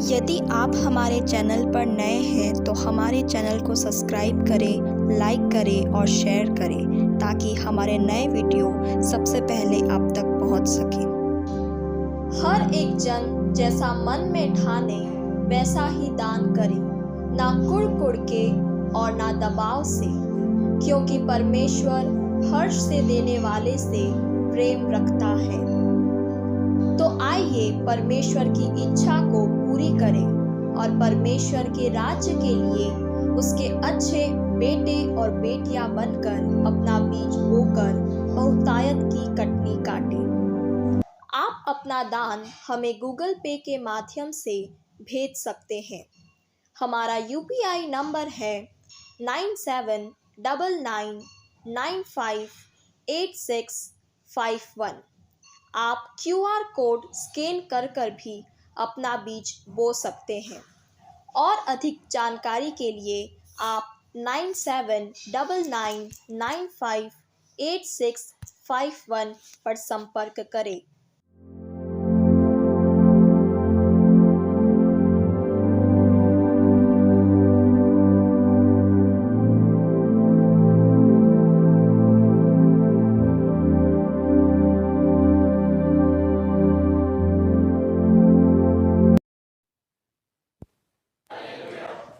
यदि आप हमारे चैनल पर नए हैं तो हमारे चैनल को सब्सक्राइब करें, लाइक करें और शेयर करें ताकि हमारे नए वीडियो सबसे पहले आप तक पहुंच सके। हर एक जन जैसा मन में ठाने वैसा ही दान करे, ना कुड़ के और ना दबाव से, क्योंकि परमेश्वर हर्ष से देने वाले से प्रेम रखता है। तो आइए परमेश्वर की इच्छा को पूरी करें और परमेश्वर के राज्य के लिए उसके अच्छे बेटे और बेटियां बनकर अपना बीज बोकर बहुतायत की कटनी काटें। आप अपना दान हमें गूगल पे के माध्यम से भेज सकते हैं। हमारा UPI नंबर है 9799958651। आप QR कोड स्कैन कर भी अपना बीज बो सकते हैं और अधिक जानकारी के लिए आप 9799958651 पर संपर्क करें।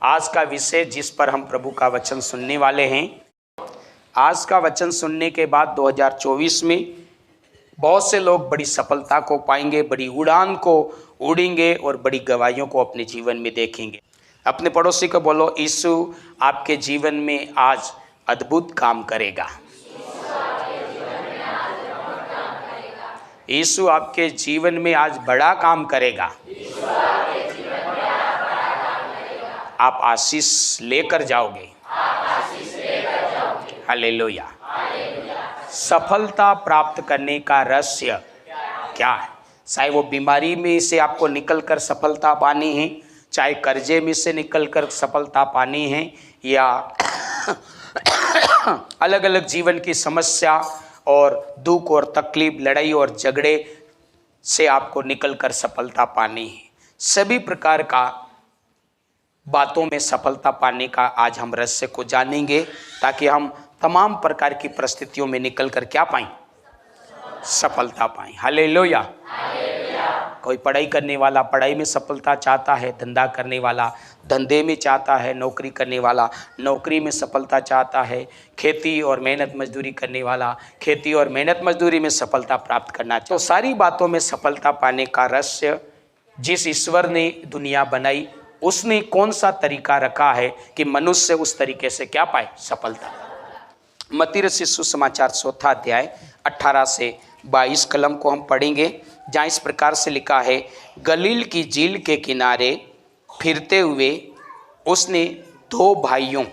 आज का विषय जिस पर हम प्रभु का वचन सुनने वाले हैं, आज का वचन सुनने के बाद 2024 में बहुत से लोग बड़ी सफलता को पाएंगे, बड़ी उड़ान को उड़ेंगे और बड़ी गवाहियों को अपने जीवन में देखेंगे। अपने पड़ोसी को बोलो, यीशु आपके जीवन में आज अद्भुत काम करेगा। यीशु आपके जीवन में आज बड़ा काम करेगा। आप आशीष लेकर जाओगे। हालेलुया। सफलता प्राप्त करने का रहस्य क्या है? चाहे वो बीमारी में से आपको निकलकर सफलता पानी है, चाहे कर्जे में से निकलकर सफलता पानी है, या अलग अलग जीवन की समस्या और दुख और तकलीफ, लड़ाई और झगड़े से आपको निकलकर सफलता पानी है। सभी प्रकार का बातों में सफलता पाने का आज हम रहस्य को जानेंगे, ताकि हम तमाम प्रकार की परिस्थितियों में निकलकर क्या पाएं? सफलता पाएं। हालेलुया। कोई पढ़ाई करने वाला पढ़ाई में सफलता चाहता है, धंधा करने वाला धंधे में चाहता है, नौकरी करने वाला नौकरी में सफलता चाहता है, खेती और मेहनत मजदूरी करने वाला खेती और मेहनत मजदूरी में सफलता प्राप्त करना चाहता है। तो सारी बातों में सफलता पाने का रहस्य जिस ईश्वर ने दुनिया बनाई, उसने कौन सा तरीका रखा है कि मनुष्य उस तरीके से क्या पाए? सफलता। मत्ती रचित सुसमाचार 4 अध्याय 18 से 22 कलम को हम पढ़ेंगे, जहाँ इस प्रकार से लिखा है, गलील की झील के किनारे फिरते हुए उसने 2 भाइयों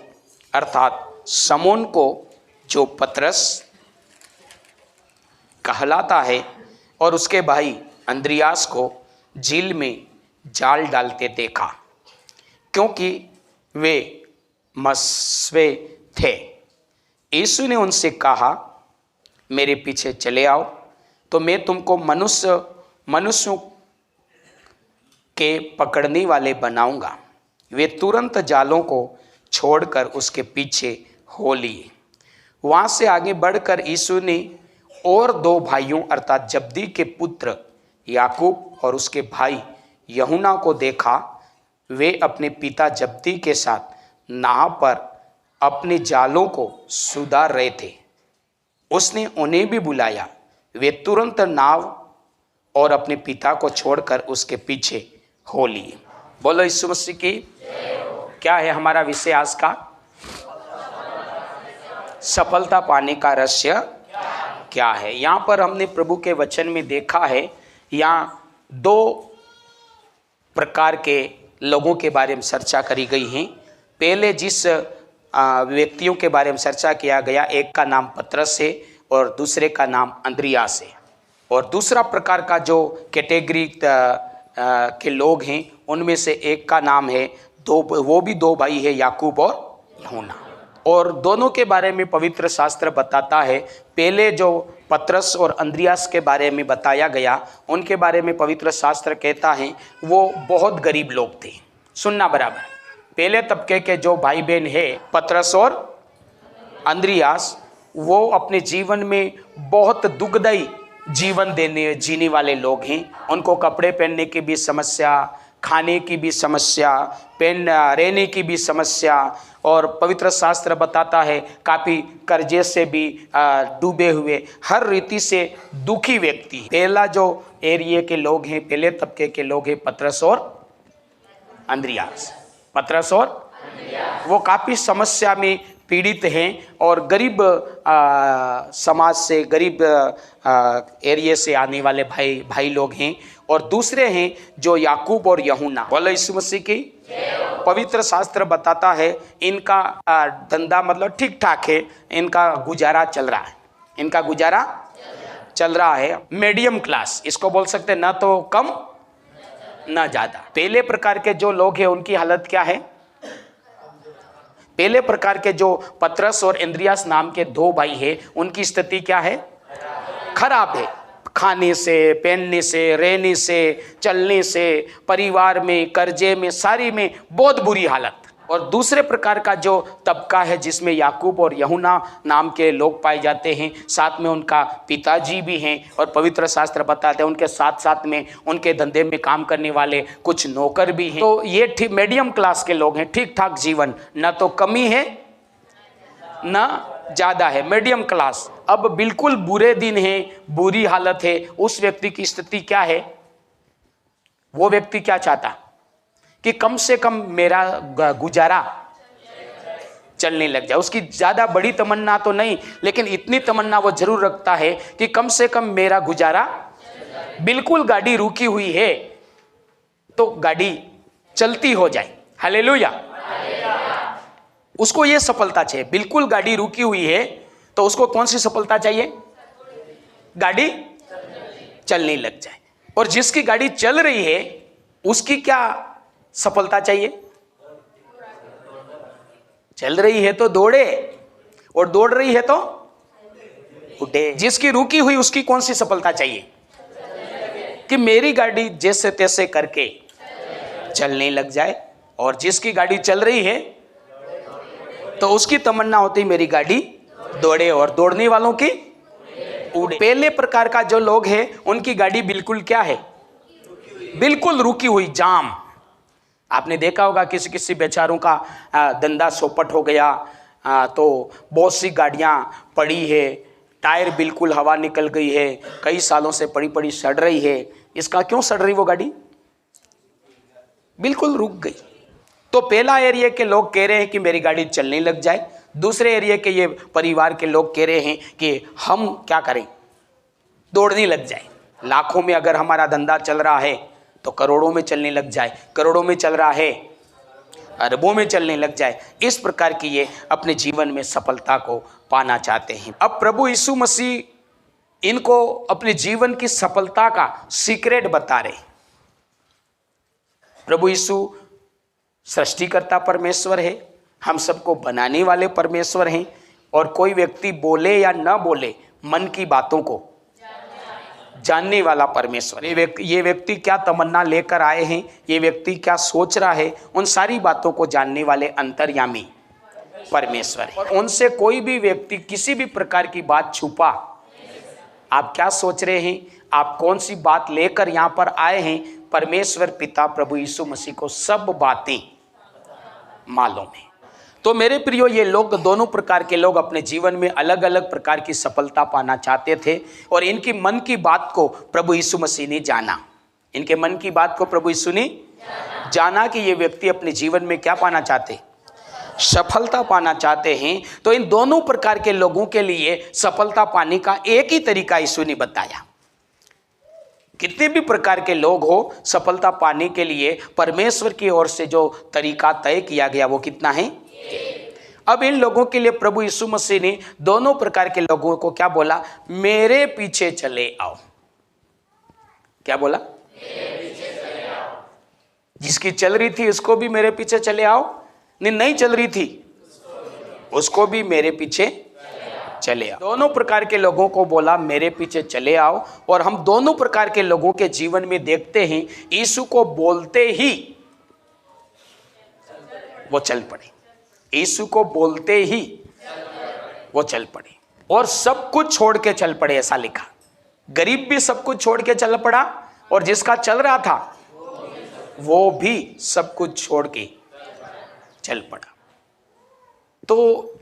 अर्थात शमौन को, जो पतरस कहलाता है, और उसके भाई अंद्रियास को झील में जाल डालते देखा, क्योंकि वे मछुए थे। यीशु ने उनसे कहा, मेरे पीछे चले आओ तो मैं तुमको मनुष्यों के पकड़ने वाले बनाऊंगा। वे तुरंत जालों को छोड़कर उसके पीछे हो लिए। वहाँ से आगे बढ़कर यीशु ने और 2 भाइयों अर्थात जब्दी के पुत्र याकूब और उसके भाई यूहन्ना को देखा। वे अपने पिता जब्दी के साथ नाव पर अपने जालों को सुधार रहे थे। उसने उन्हें भी बुलाया। वे तुरंत नाव और अपने पिता को छोड़कर उसके पीछे हो लिए। बोलो यीशु मसीह की। क्या है हमारा विषय आज का? सफलता पाने का रहस्य क्या है? यहाँ पर हमने प्रभु के वचन में देखा है, यहाँ 2 प्रकार के लोगों के बारे में चर्चा करी गई है। पहले जिस व्यक्तियों के बारे में चर्चा किया गया, एक का नाम पतरस है और दूसरे का नाम अंद्रियास है। और दूसरा प्रकार का जो कैटेगरी के लोग हैं, उनमें से एक का नाम है वो भी 2 भाई है, याकूब और यूहन्ना। और दोनों के बारे में पवित्र शास्त्र बताता है। पहले जो पतरस और अंद्रियास के बारे में बताया गया, उनके बारे में पवित्र शास्त्र कहता है वो बहुत गरीब लोग थे। सुनना बराबर, पहले तबके के जो भाई बहन है पतरस और अंद्रियास, वो अपने जीवन में बहुत दुखदायी जीवन जीने वाले लोग हैं। उनको कपड़े पहनने की भी समस्या, खाने की भी समस्या, रहने की भी समस्या, और पवित्र शास्त्र बताता है काफ़ी कर्जे से भी डूबे हुए, हर रीति से दुखी व्यक्ति। पहला जो एरिया के लोग हैं, पहले तबके के लोग हैं पतरस और अंद्रियास। पतरस और वो काफ़ी समस्या में पीड़ित हैं और गरीब समाज से, गरीब एरिया से आने वाले भाई लोग हैं। और दूसरे हैं जो याकूब और यूहन्ना। बोलो यीशु मसीह की। पवित्र शास्त्र बताता है इनका धंधा मतलब ठीक ठाक है, इनका गुजारा चल रहा है, इनका गुजारा चल रहा है। मीडियम क्लास इसको बोल सकते हैं, ना तो कम ना ज़्यादा। पहले प्रकार के जो लोग हैं उनकी हालत क्या है? पहले प्रकार के जो पतरस और अंद्रियास नाम के दो भाई हैं, उनकी स्थिति क्या है? खराब है। खाने से, पहनने से, रहने से, चलने से, परिवार में, कर्जे में, सारी में बहुत बुरी हालत। और दूसरे प्रकार का जो तबका है जिसमें याकूब और यूहन्ना नाम के लोग पाए जाते हैं, साथ में उनका पिताजी भी हैं, और पवित्र शास्त्र बताते हैं उनके साथ साथ में उनके धंधे में काम करने वाले कुछ नौकर भी हैं। तो ये ठीक मीडियम क्लास के लोग हैं, ठीक ठाक जीवन, ना तो कमी है ना ज़्यादा है, मीडियम क्लास। अब बिल्कुल बुरे दिन है, बुरी हालत है, उस व्यक्ति की स्थिति क्या है? वो व्यक्ति क्या चाहता कि कम से कम मेरा गुजारा चलने लग जाए। उसकी ज़्यादा बड़ी तमन्ना तो नहीं, लेकिन इतनी तमन्ना वो जरूर रखता है कि कम से कम मेरा गुजारा, बिल्कुल गाड़ी रुकी हुई है तो गाड़ी चलती हो जाए। हालेलुया। उसको ये सफलता चाहिए। बिल्कुल गाड़ी रुकी हुई है तो उसको कौन सी सफलता चाहिए? गाड़ी चलने लग जाए। और जिसकी गाड़ी चल रही है उसकी क्या सफलता चाहिए? चल रही है तो दौड़े, और दौड़ रही है तो उठे। जिसकी रुकी हुई उसकी कौन सी सफलता चाहिए? कि मेरी गाड़ी जैसे तैसे करके चलने लग जाए। और जिसकी गाड़ी चल रही है तो उसकी तमन्ना होती मेरी गाड़ी दौड़े, और दौड़ने वालों की उड़े। पहले प्रकार का जो लोग हैं उनकी गाड़ी बिल्कुल क्या है? बिल्कुल रुकी हुई, जाम। आपने देखा होगा किसी किसी बेचारों का धंधा चौपट हो गया तो बहुत सी गाड़ियां पड़ी है, टायर बिल्कुल हवा निकल गई है, कई सालों से पड़ी पड़ी सड़ रही है। इसका क्यों सड़ रही? वो गाड़ी बिल्कुल रुक गई। तो पहला एरिया के लोग कह रहे हैं कि मेरी गाड़ी चलने लग जाए। दूसरे एरिया के ये परिवार के लोग कह रहे हैं कि हम क्या करें? दौड़ने लग जाए। लाखों में अगर हमारा धंधा चल रहा है तो करोड़ों में चलने लग जाए, करोड़ों में चल रहा है अरबों में चलने लग जाए। इस प्रकार की ये अपने जीवन में सफलता को पाना चाहते हैं। अब प्रभु यीशु मसीह इनको अपने जीवन की सफलता का सीक्रेट बता रहे। प्रभु यीशु सृष्टिकर्ता परमेश्वर है, हम सबको बनाने वाले परमेश्वर हैं, और कोई व्यक्ति बोले या न बोले मन की बातों को जानने वाला परमेश्वर। ये व्यक्ति क्या तमन्ना लेकर आए हैं, ये व्यक्ति क्या सोच रहा है, उन सारी बातों को जानने वाले अंतर्यामी परमेश्वर है। और उनसे कोई भी व्यक्ति किसी भी प्रकार की बात छुपा, आप क्या सोच रहे हैं, आप कौन सी बात लेकर यहाँ पर आए हैं, परमेश्वर पिता प्रभु यीशु मसीह को सब बातें मालूम है। तो मेरे प्रियो, ये लोग, दोनों प्रकार के लोग अपने जीवन में अलग अलग प्रकार की सफलता पाना चाहते थे, और इनकी मन की बात को प्रभु यीशु मसीह ने जाना। इनके मन की बात को प्रभु यीशु ने जाना कि ये व्यक्ति अपने जीवन में क्या पाना चाहते? सफलता पाना चाहते हैं। तो इन दोनों प्रकार के लोगों के लिए सफलता पाने का एक ही तरीका यीशु ने बताया। कितने भी प्रकार के लोग हो, सफलता पाने के लिए परमेश्वर की ओर से जो तरीका तय किया गया वो कितना है? अब इन लोगों के लिए प्रभु यीशु मसीह ने दोनों प्रकार के लोगों को क्या बोला? मेरे पीछे चले आओ। क्या बोला? मेरे पीछे चले आओ। जिसकी चल रही थी उसको भी मेरे पीछे चले आओ, नहीं चल रही थी उसको भी मेरे पीछे चले आओ। दोनों प्रकार के लोगों को बोला मेरे पीछे चले आओ, और हम दोनों प्रकार के लोगों के जीवन में देखते हैं यीशु को बोलते ही वो चल पड़े, यीशु को बोलते ही वो चल पड़े और सब कुछ छोड़ के चल पड़े। ऐसा लिखा, गरीब भी सब कुछ छोड़ के चल पड़ा और जिसका चल रहा था वो भी सब कुछ छोड़ के चल पड़ा। तो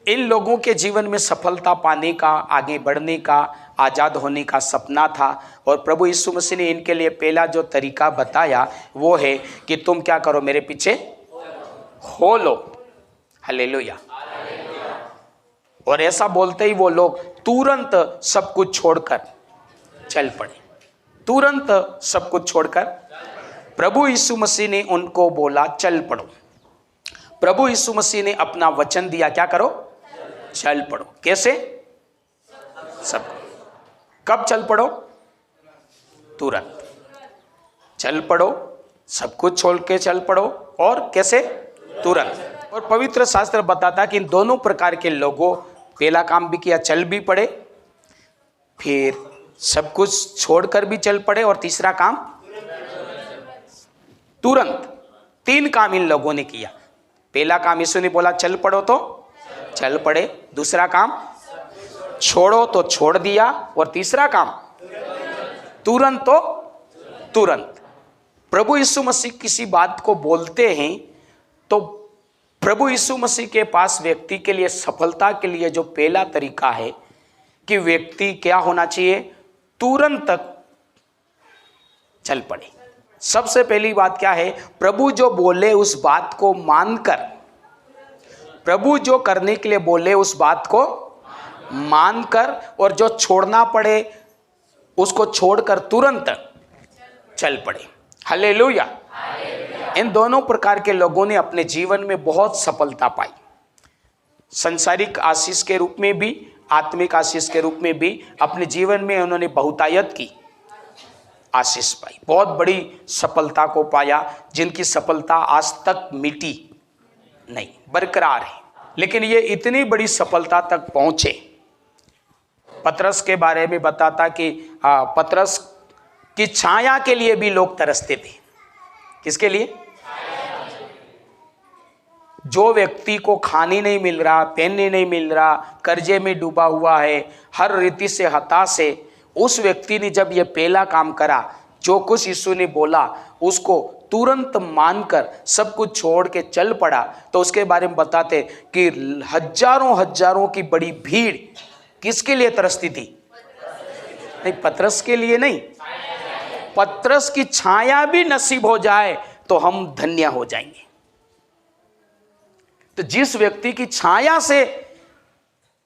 इन लोगों के जीवन में सफलता पाने का, आगे बढ़ने का, आज़ाद होने का सपना था, और प्रभु यीशु मसीह ने इनके लिए पहला जो तरीका बताया वो है कि तुम क्या करो, मेरे पीछे हो लो। हालेलुया। और ऐसा बोलते ही वो लोग तुरंत सब कुछ छोड़कर चल पड़े, तुरंत सब कुछ छोड़कर। प्रभु यीशु मसीह ने उनको बोला चल पड़ो। प्रभु यीशु मसीह ने अपना वचन दिया, क्या करो, चल पड़ो। कैसे? सब। कब चल पड़ो? तुरंत चल पड़ो, सब कुछ छोड़ के चल पड़ो। और कैसे? तुरंत। और पवित्र शास्त्र बताता कि इन दोनों प्रकार के लोगों पहला काम भी किया, चल भी पड़े, फिर सब कुछ छोड़कर भी चल पड़े, और तीसरा काम तुरंत। 3 काम इन लोगों ने किया। पहला काम यीशु ने बोला चल पड़ो तो चल पड़े, दूसरा काम छोड़ो तो छोड़ दिया, और तीसरा काम तुरंत तो तुरंत। प्रभु यीशु मसीह किसी बात को बोलते हैं तो प्रभु यीशु मसीह के पास व्यक्ति के लिए सफलता के लिए जो पहला तरीका है कि व्यक्ति क्या होना चाहिए, तुरंत तक चल पड़े। सबसे पहली बात क्या है, प्रभु जो बोले उस बात को मानकर, प्रभु जो करने के लिए बोले उस बात को मानकर, और जो छोड़ना पड़े उसको छोड़कर तुरंत चल पड़े। हालेलुया। इन दोनों प्रकार के लोगों ने अपने जीवन में बहुत सफलता पाई, संसारिक आशीष के रूप में भी, आत्मिक आशीष के रूप में भी। अपने जीवन में उन्होंने बहुतायत की आशीष पाई, बहुत बड़ी सफलता को पाया, जिनकी सफलता आज तक मिटी नहीं, बरकरार है। लेकिन ये इतनी बड़ी सफलता तक पहुंचे। पतरस के बारे में बताता कि पतरस की छाया के लिए भी लोग तरसते थे। किसके लिए? जो व्यक्ति को खाने नहीं मिल रहा, पहनने नहीं मिल रहा, कर्जे में डूबा हुआ है, हर रीति से हताश है, उस व्यक्ति ने जब ये पहला काम करा, जो कुछ यीशु ने बोला उसको तुरंत मानकर सब कुछ छोड़ के चल पड़ा, तो उसके बारे में बताते कि हजारों हजारों की बड़ी भीड़ किसके लिए तरसती थी? नहीं, पतरस के लिए नहीं। पतरस की छाया भी नसीब हो जाए तो हम धन्य हो जाएंगे। तो जिस व्यक्ति की छाया से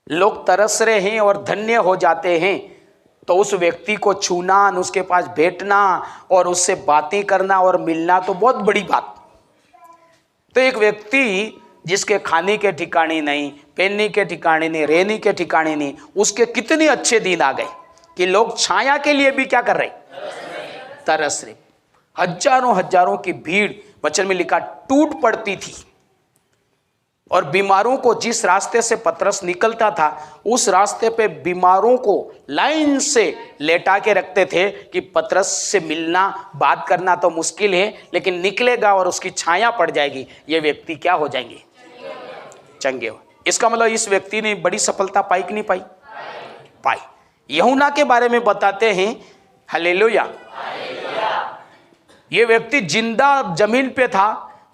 लोग तरस रहे हैं और धन्य हो जाते हैं, तो उस व्यक्ति को छूना, उसके पास बैठना और उससे बातें करना और मिलना तो बहुत बड़ी बात। तो एक व्यक्ति जिसके खाने के ठिकाने नहीं, पहनने के ठिकाने नहीं, रहने के ठिकाने नहीं, उसके कितने अच्छे दिन आ गए कि लोग छाया के लिए भी क्या कर रहे? तरस रहे। हजारों हजारों की भीड़, वचन में लिखा, टूट पड़ती थी। और बीमारों को जिस रास्ते से पतरस निकलता था, उस रास्ते पे बीमारों को लाइन से लेटा के रखते थे कि पतरस से मिलना, बात करना तो मुश्किल है, लेकिन निकलेगा और उसकी छाया पड़ जाएगी, ये व्यक्ति क्या हो जाएंगे? चंगे हो। इसका मतलब इस व्यक्ति ने बड़ी सफलता पाई कि नहीं पाई? पाई। यूहन्ना के बारे में बताते हैं, हालेलुया, ये व्यक्ति जिंदा जमीन पे था,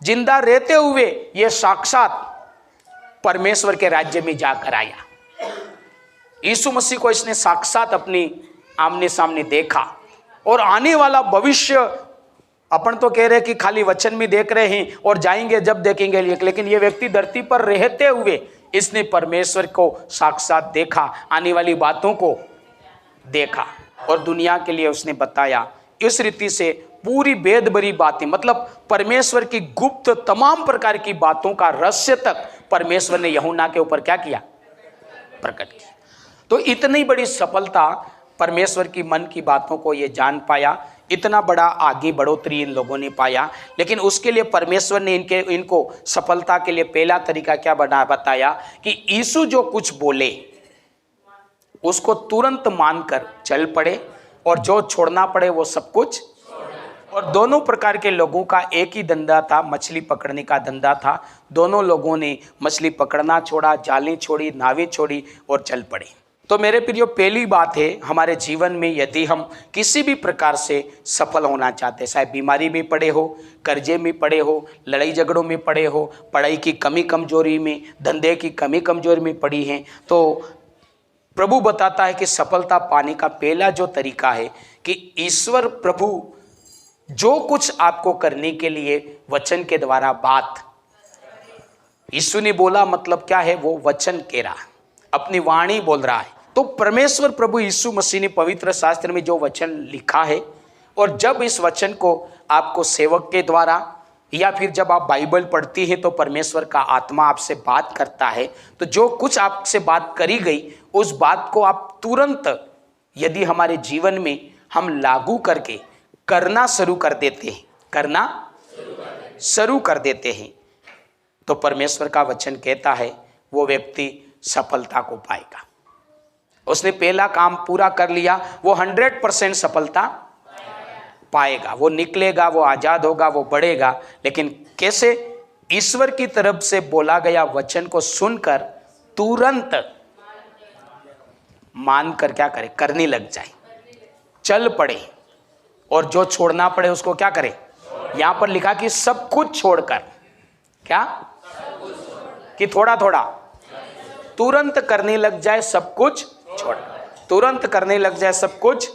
जिंदा रहते हुए ये साक्षात परमेश्वर के राज्य में जाकर आया। यीशु मसीह को इसने साक्षात अपनी आमने सामने देखा, और आने वाला भविष्य अपन तो कह रहे कि खाली वचन में देख रहे हैं और जाएंगे जब देखेंगे, लेकिन ये व्यक्ति धरती पर रहते हुए इसने परमेश्वर को साक्षात देखा, आने वाली बातों को देखा और दुनिया के लिए उसने बताया। इस रीति से पूरी वेद भरी बातें, मतलब परमेश्वर की गुप्त तमाम प्रकार की बातों का रहस्य तक परमेश्वर ने यूहन्ना के ऊपर क्या किया? प्रकट किया। तो इतनी बड़ी सफलता, परमेश्वर की मन की बातों को ये जान पाया। इतना बड़ा आगे बढ़ोतरी इन लोगों ने पाया। लेकिन उसके लिए परमेश्वर ने इनको सफलता के लिए पहला तरीका क्या बताया कि यीशु जो कुछ बोले उसको तुरंत मानकर चल पड़े, और जो छोड़ना पड़े वो सब कुछ। और दोनों प्रकार के लोगों का एक ही धंधा था, मछली पकड़ने का धंधा था। दोनों लोगों ने मछली पकड़ना छोड़ा, जालें छोड़ी, नावें छोड़ी और चल पड़े। तो मेरे प्रियो, पहली बात है हमारे जीवन में यदि हम किसी भी प्रकार से सफल होना चाहते हैं, चाहे बीमारी में पड़े हो, कर्जे में पड़े हो, लड़ाई झगड़ों में पड़े हो, पढ़ाई की कमी कमजोरी में, धंधे की कमी कमजोरी में पड़ी हैं, तो प्रभु बताता है कि सफलता पाने का पहला जो तरीका है कि ईश्वर प्रभु जो कुछ आपको करने के लिए वचन के द्वारा बात, यीशु ने बोला मतलब क्या है, वो वचन कह रहा, अपनी वाणी बोल रहा है। तो परमेश्वर प्रभु यीशु मसीह ने पवित्र शास्त्र में जो वचन लिखा है, और जब इस वचन को आपको सेवक के द्वारा या फिर जब आप बाइबल पढ़ती हैं तो परमेश्वर का आत्मा आपसे बात करता है, तो जो कुछ आपसे बात करी गई उस बात को आप तुरंत यदि हमारे जीवन में हम लागू करके करना शुरू कर देते हैं, करना शुरू कर देते हैं, तो परमेश्वर का वचन कहता है वो व्यक्ति सफलता को पाएगा। उसने पहला काम पूरा कर लिया, वो 100% सफलता पाएगा। वो निकलेगा, वो आजाद होगा, वो बढ़ेगा। लेकिन कैसे? ईश्वर की तरफ से बोला गया वचन को सुनकर तुरंत मानकर क्या करे, करने लग जाए, चल पड़े, और जो छोड़ना पड़े उसको क्या करे। यहां पर लिखा कि सब कुछ छोड़कर, क्या कि थोड़ा थोड़ा, तुरंत करने लग जाए, सब कुछ छोड़, तुरंत करने लग जाए सब कुछ।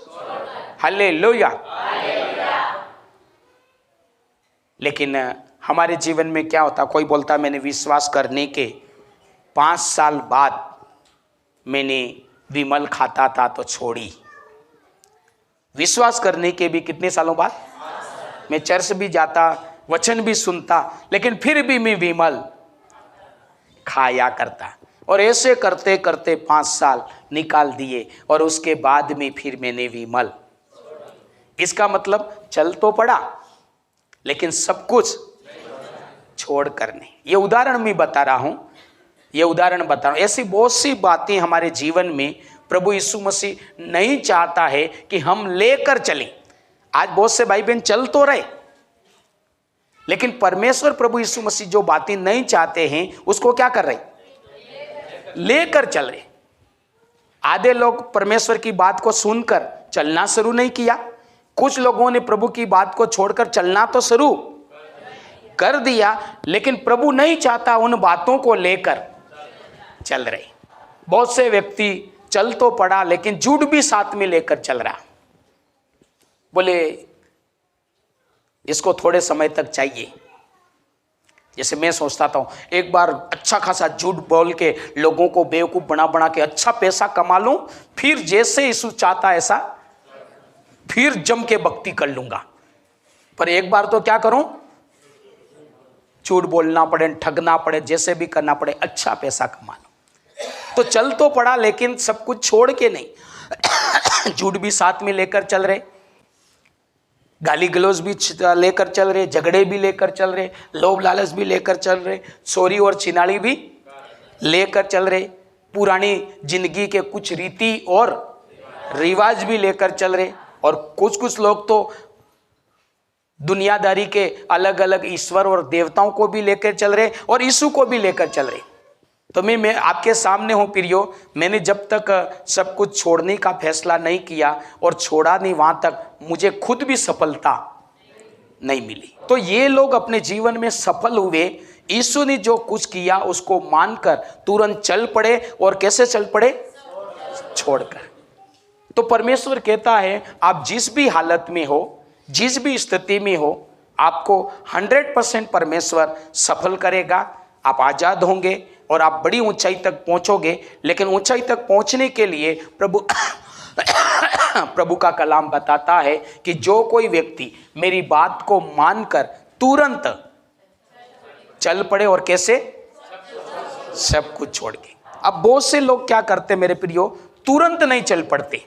हालेलुया। लेकिन हमारे जीवन में क्या होता, कोई बोलता मैंने विश्वास करने के 5 साल बाद मैंने विमल खाता था तो छोड़ी। विश्वास करने के भी कितने सालों बाद? मैं चर्च भी जाता, वचन भी सुनता, लेकिन फिर भी मैं विमल खाया करता। और ऐसे करते करते 5 साल निकाल दिए, और उसके बाद में फिर मैंने विमल। इसका मतलब चल तो पड़ा, लेकिन सब कुछ छोड़ कर नहीं। ये उदाहरण मैं बता रहा हूं, ये उदाहरण बता रहा हूं। ऐसी बहुत सी बातें हमारे जीवन में प्रभु यीशु मसीह नहीं चाहता है कि हम लेकर चलें। आज बहुत से भाई बहन चल तो रहे, लेकिन परमेश्वर प्रभु यीशु मसीह जो बातें नहीं चाहते हैं उसको क्या कर रहे, लेकर चल रहे। आधे लोग परमेश्वर की बात को सुनकर चलना शुरू नहीं किया, कुछ लोगों ने प्रभु की बात को छोड़कर चलना तो शुरू कर दिया, लेकिन प्रभु नहीं चाहता उन बातों को लेकर चल रहे। बहुत से व्यक्ति चल तो पड़ा, लेकिन झूठ भी साथ में लेकर चल रहा। बोले इसको थोड़े समय तक चाहिए। जैसे मैं सोचता था एक बार अच्छा खासा झूठ बोल के लोगों को बेवकूफ बना बना के अच्छा पैसा कमा लूं, फिर जैसे यीशु चाहता ऐसा फिर जम के भक्ति कर लूंगा। पर एक बार तो क्या करूं, झूठ बोलना पड़े, ठगना पड़े, जैसे भी करना पड़े, अच्छा पैसा कमा लो। तो चल तो पड़ा, लेकिन सब कुछ छोड़ के नहीं। झूठ भी साथ में लेकर चल रहे, गाली गलौज भी लेकर चल रहे, झगड़े भी लेकर चल रहे, लोभ लालच भी लेकर चल रहे, चोरी और चिनाड़ी भी लेकर चल रहे, पुरानी जिंदगी के कुछ रीति और रिवाज भी लेकर चल रहे, और कुछ कुछ लोग तो दुनियादारी के अलग अलग ईश्वर और देवताओं को भी लेकर चल रहे और यीशु को भी लेकर चल रहे। तो मैं आपके सामने हूं प्रियो, मैंने जब तक सब कुछ छोड़ने का फैसला नहीं किया और छोड़ा नहीं, वहां तक मुझे खुद भी सफलता नहीं मिली। तो ये लोग अपने जीवन में सफल हुए, यीशु ने जो कुछ किया उसको मानकर तुरंत चल पड़े। और कैसे चल पड़े? छोड़कर। तो परमेश्वर कहता है आप जिस भी हालत में हो, जिस भी स्थिति में हो, आपको 100% परमेश्वर सफल करेगा। आप आजाद होंगे और आप बड़ी ऊंचाई तक पहुंचोगे। लेकिन ऊंचाई तक पहुंचने के लिए प्रभु का कलाम बताता है कि जो कोई व्यक्ति मेरी बात को मानकर तुरंत चल पड़े, और कैसे? सब कुछ छोड़ के। अब बहुत से लोग क्या करते मेरे प्रियो, तुरंत नहीं चल पड़ते,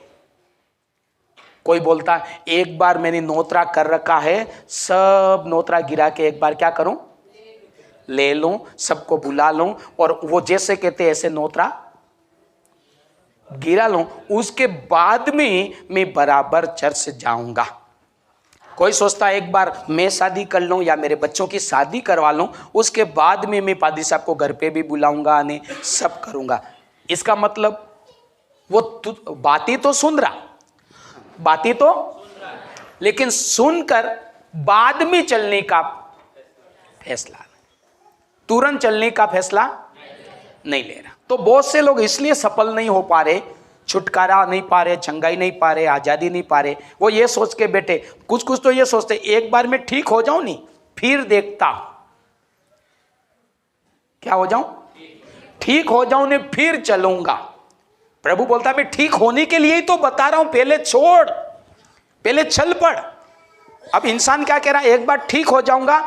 कोई बोलता है एक बार मैंने नोतरा कर रखा है, सब नोतरा गिरा के एक बार क्या करूं, ले लूं, सबको बुला लूं और वो जैसे कहते हैं ऐसे नोतरा गिरा लूं, उसके बाद में मैं बराबर चर्च जाऊंगा। कोई सोचता है एक बार मैं शादी कर लूं या मेरे बच्चों की शादी करवा लूं, उसके बाद में मैं पादी साहब को घर पे भी बुलाऊंगा, आने सब करूंगा। इसका मतलब वो बातें तो सुन रहा, बातें तो, लेकिन सुनकर बाद में चलने का फैसला, तुरंत चलने का फैसला नहीं ले रहा। तो बहुत से लोग इसलिए सफल नहीं हो पा रहे, छुटकारा नहीं पा रहे, चंगाई नहीं पा रहे, आजादी नहीं पा रहे। वो ये सोच के बैठे, कुछ तो ये सोचते एक बार मैं ठीक हो जाऊं नहीं, फिर देखता क्या हो जाऊं, ठीक हो जाऊं नहीं फिर चलूंगा। प्रभु बोलता मैं ठीक होने के लिए ही तो बता रहा हूं, पहले छोड़, पहले चल पड़। अब इंसान क्या कह रहा है, एक बार ठीक हो जाऊंगा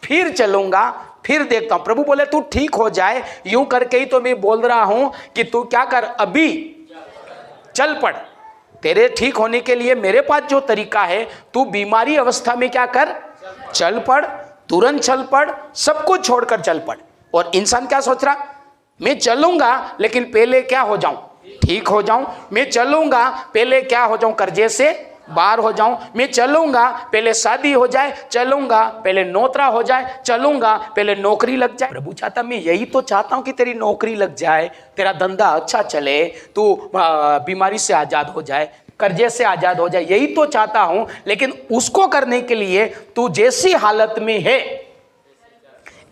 फिर चलूंगा, फिर देखता हूं। प्रभु बोले तू ठीक हो जाए यूं करके ही तो मैं बोल रहा हूं कि तू क्या कर, अभी चल पड़। तेरे ठीक होने के लिए मेरे पास जो तरीका है, तू बीमारी अवस्था में क्या कर, चल पड़, तुरंत चल पड़, सब कुछ छोड़कर चल पड़। और इंसान क्या सोच रहा, मैं चलूंगा लेकिन पहले क्या हो जाऊं, ठीक हो जाऊं। मैं चलूंगा पहले क्या हो जाऊं, कर्जे से बाहर हो जाऊं। मैं चलूंगा पहले शादी हो जाए, चलूंगा पहले नौतरा हो जाए, चलूंगा पहले नौकरी लग जाए। प्रभु चाहता, मैं यही तो चाहता हूं कि तेरी नौकरी लग जाए, तेरा धंधा अच्छा चले, तू बीमारी से आजाद हो जाए, कर्जे से आजाद हो जाए, यही तो चाहता हूं। लेकिन उसको करने के लिए तू जैसी हालत में है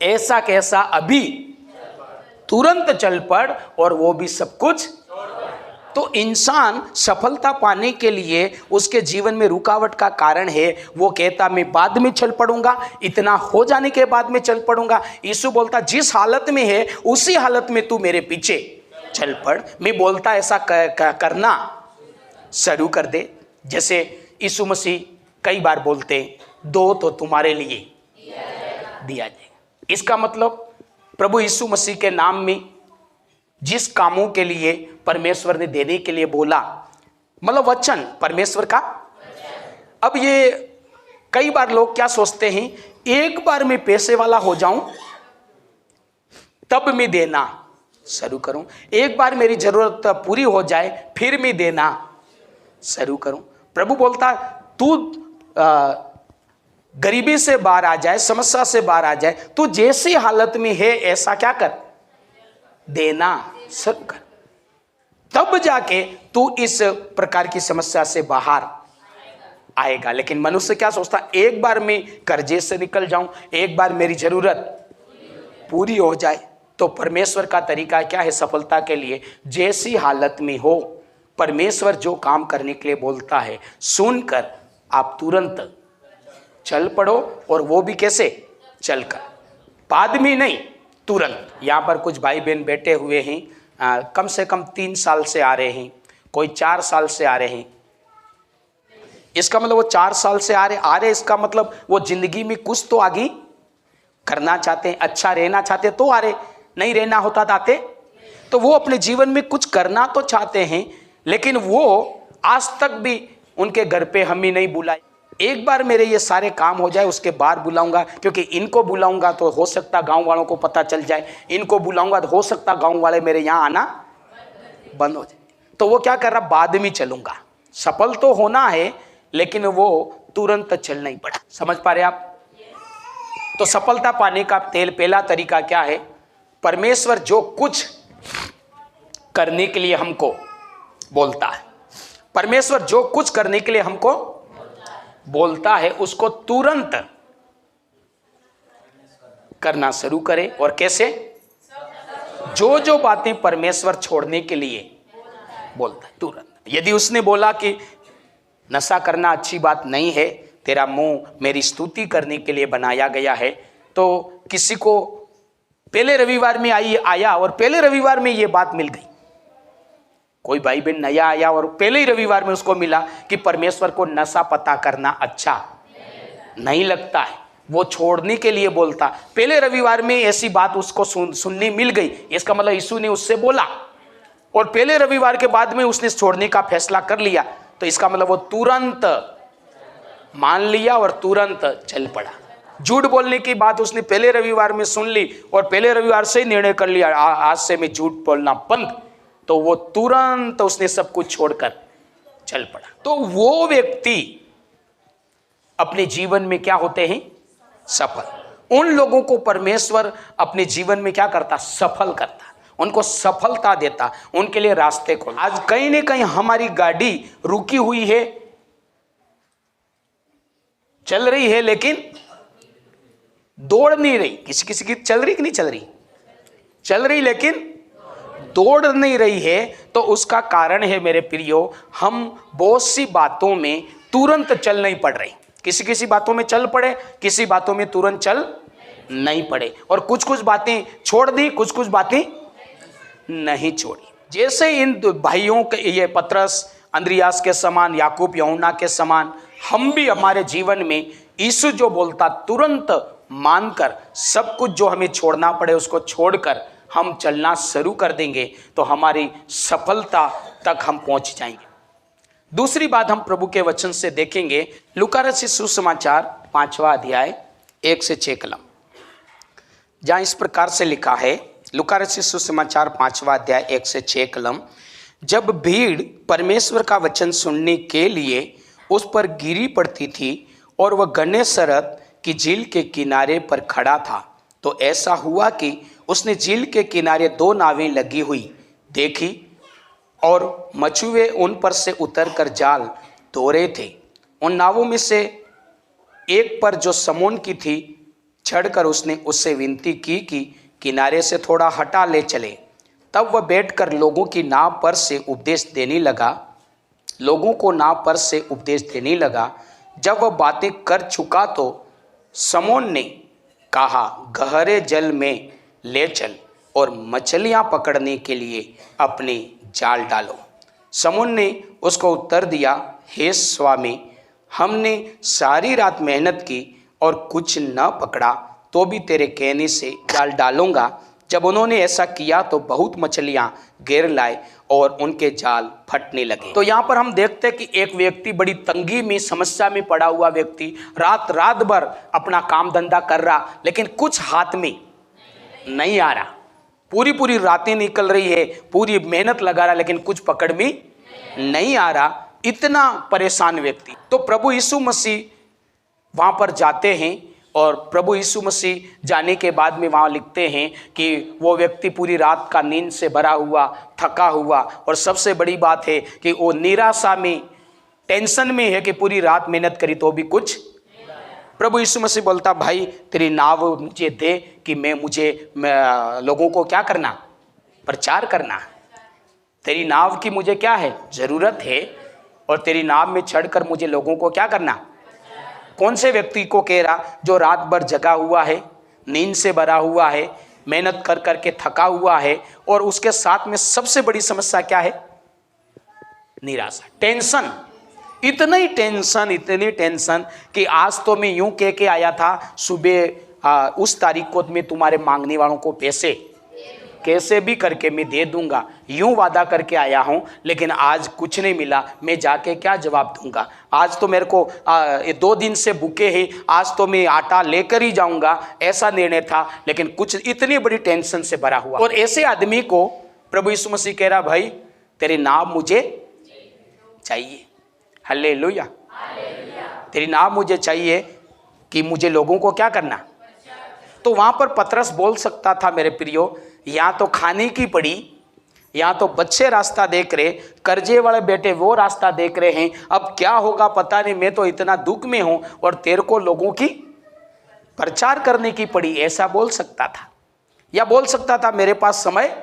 ऐसा कैसा अभी तुरंत चल पड़, और वो भी सब कुछ। तो इंसान सफलता पाने के लिए उसके जीवन में रुकावट का कारण है, वो कहता मैं बाद में चल पड़ूंगा, इतना हो जाने के बाद में चल पड़ूंगा। यीशु बोलता जिस हालत में है उसी हालत में तू मेरे पीछे चल पड़। मैं बोलता ऐसा करना शुरू कर दे। जैसे यीशु मसीह कई बार बोलते दो तो तुम्हारे लिए दिया जाएगा। इसका मतलब प्रभु यीशु मसीह के नाम में जिस कामों के लिए परमेश्वर ने देने के लिए बोला, मतलब वचन परमेश्वर का। अब ये कई बार लोग क्या सोचते हैं, एक बार मैं पैसे वाला हो जाऊं तब मैं देना शुरू करूं, एक बार मेरी जरूरत पूरी हो जाए फिर मैं देना शुरू करूं। प्रभु बोलता तू गरीबी से बाहर आ जाए, समस्या से बाहर आ जाए, तू जैसी हालत में है ऐसा क्या कर, देना शुरू कर, तब जाके तू इस प्रकार की समस्या से बाहर आएगा। लेकिन मनुष्य क्या सोचता, एक बार मैं कर्जे से निकल जाऊं, एक बार मेरी जरूरत पूरी हो जाए। तो परमेश्वर का तरीका क्या है सफलता के लिए, जैसी हालत में हो परमेश्वर जो काम करने के लिए बोलता है सुनकर आप तुरंत चल पड़ो, और वो भी कैसे चलकर, बाद में नहीं, तुरंत। यहाँ पर कुछ भाई बहन बैठे हुए हैं, कम से कम 3 साल से आ रहे हैं, कोई 4 साल से आ रहे हैं। इसका मतलब वो 4 साल से आ रहे, इसका मतलब वो जिंदगी में कुछ तो आगे करना चाहते हैं, अच्छा रहना चाहते तो आ रहे, नहीं रहना होता आते। तो वो अपने जीवन में कुछ करना तो चाहते हैं, लेकिन वो आज तक भी उनके घर पे हम ही नहीं बुलाए। एक बार मेरे ये सारे काम हो जाए उसके बाद बुलाऊंगा, क्योंकि इनको बुलाऊंगा तो हो सकता गांव वालों को पता चल जाए, इनको बुलाऊंगा तो हो सकता गांव वाले मेरे यहाँ आना बंद हो जाए। तो वो क्या कर रहा, बाद में चलूंगा। सफल तो होना है लेकिन वो तुरंत चल नहीं पड़ा। समझ पा रहे आप? तो सफलता पाने का पहला तरीका क्या है, परमेश्वर जो कुछ करने के लिए हमको बोलता है, परमेश्वर जो कुछ करने के लिए हमको बोलता है उसको तुरंत करना शुरू करें। और कैसे, जो बातें परमेश्वर छोड़ने के लिए बोलता है तुरंत। यदि उसने बोला कि नशा करना अच्छी बात नहीं है, तेरा मुंह मेरी स्तुति करने के लिए बनाया गया है, तो किसी को पहले रविवार में आया और पहले रविवार में ये बात मिल गई, कोई भाई बहन नया आया और पहले ही रविवार में उसको मिला कि परमेश्वर को नशा पता करना अच्छा नहीं लगता है, वो छोड़ने के लिए बोलता, पहले रविवार में ऐसी बात उसको सुनने मिल गई। इसका मतलब यीशु ने उससे बोला और पहले रविवार के बाद में उसने छोड़ने का फैसला कर लिया। तो इसका मतलब वो तुरंत मान लिया और तुरंत चल पड़ा। झूठ बोलने की बात उसने पहले रविवार में सुन ली और पहले रविवार से ही निर्णय कर लिया आज से मैं झूठ बोलना बंद, तो वो तुरंत उसने सब कुछ छोड़कर चल पड़ा। तो वो व्यक्ति अपने जीवन में क्या होते हैं? सफल। उन लोगों को परमेश्वर अपने जीवन में क्या करता? सफल करता, उनको सफलता देता, उनके लिए रास्ते खोलता। आज कहीं ना कहीं हमारी गाड़ी रुकी हुई है, चल रही है लेकिन दौड़ नहीं रही। किसी किसी की चल रही कि नहीं चल रही? चल रही लेकिन दौड़ नहीं रही है। तो उसका कारण है मेरे प्रियो, हम बहुत सी बातों में तुरंत चल नहीं पड़ रही। किसी किसी बातों में चल पड़े, किसी बातों में तुरंत चल नहीं पड़े, और कुछ कुछ बातें छोड़ दी, कुछ कुछ बातें नहीं छोड़ी। जैसे इन भाइयों के, ये पतरस अंद्रियास के समान, याकूब यूहन्ना के समान, हम भी हमारे जीवन में यीशु जो बोलता तुरंत मानकर सब कुछ जो हमें छोड़ना पड़े उसको छोड़कर हम चलना शुरू कर देंगे तो हमारी सफलता तक हम पहुंच जाएंगे। दूसरी बात हम प्रभु के वचन से देखेंगे, लूका रचित सुसमाचार 5वां अध्याय 1 से 6 कलम, जहाँ इस प्रकार से लिखा है। लूका रचित सुसमाचार 5वां अध्याय 1 से 6 कलम। जब भीड़ परमेश्वर का वचन सुनने के लिए उस पर गिरी पड़ती थी और वह गन्नेसरत की झील के किनारे पर खड़ा था, तो ऐसा हुआ कि उसने झील के किनारे 2 नावें लगी हुई देखी और मछुए उन पर से उतरकर जाल धो रहे थे। उन नावों में से एक पर जो समोन की थी चढ़कर उसने उससे विनती की कि किनारे से थोड़ा हटा ले चले। तब वह बैठकर लोगों की नाव पर से उपदेश देने लगा, लोगों को नाव पर से उपदेश देने लगा। जब वह बातें कर चुका तो समोन ने कहा, गहरे जल में ले चल और मछलियां पकड़ने के लिए अपने जाल डालो। समोन ने उसको उत्तर दिया, हे स्वामी, हमने सारी रात मेहनत की और कुछ न पकड़ा, तो भी तेरे कहने से जाल डालूंगा। जब उन्होंने ऐसा किया तो बहुत मछलियां घेर लाए और उनके जाल फटने लगे। तो यहाँ पर हम देखते हैं कि एक व्यक्ति बड़ी तंगी में, समस्या में पड़ा हुआ व्यक्ति रात भर अपना काम धंधा कर रहा, लेकिन कुछ हाथ में नहीं आ रहा। पूरी रातें निकल रही है, पूरी मेहनत लगा रहा, लेकिन कुछ पकड़ में नहीं आ रहा। इतना परेशान व्यक्ति। तो प्रभु यीशु मसीह वहाँ पर जाते हैं और प्रभु यीशु मसीह जाने के बाद में वहाँ लिखते हैं कि वो व्यक्ति पूरी रात का नींद से भरा हुआ, थका हुआ, और सबसे बड़ी बात है कि वो निराशा में, टेंशन में है कि पूरी रात मेहनत करी तो भी कुछ। प्रभु यीशु मसीह बोलता, भाई तेरी नाव मुझे दे कि मैं लोगों को क्या करना? प्रचार करना। तेरी नाव की मुझे क्या है? ज़रूरत है, और तेरी नाव में चढ़कर मुझे लोगों को क्या करना? कौन से व्यक्ति को कह रहा? जो रात भर जगा हुआ है, नींद से भरा हुआ है, मेहनत कर करके थका हुआ है, और उसके साथ में सबसे बड़ी समस्या क्या है? निराशा, टेंशन। इतनी टेंशन कि आज तो मैं यूं कह के आया था सुबह उस तारीख को मैं तुम्हारे मांगने वालों को पैसे कैसे भी करके मैं दे दूंगा, यूं वादा करके आया हूं, लेकिन आज कुछ नहीं मिला, मैं जाके क्या जवाब दूंगा? आज तो मेरे को 2 दिन से भूखे हैं, आज तो मैं आटा लेकर ही जाऊंगा, ऐसा निर्णय था, लेकिन कुछ इतनी बड़ी टेंशन से भरा हुआ। और ऐसे आदमी को प्रभु यीशु मसीह कह रहा, भाई तेरी नाव मुझे चाहिए। हालेलुया। तेरी नाव मुझे चाहिए कि मुझे लोगों को क्या करना। तो वहां पर पतरस बोल सकता था, मेरे प्रियो, यहाँ तो खाने की पड़ी, यहाँ तो बच्चे रास्ता देख रहे, कर्जे वाले बेटे वो रास्ता देख रहे हैं, अब क्या होगा पता नहीं, मैं तो इतना दुख में हूं और तेरे को लोगों की प्रचार करने की पड़ी, ऐसा बोल सकता था। या बोल सकता था, मेरे पास समय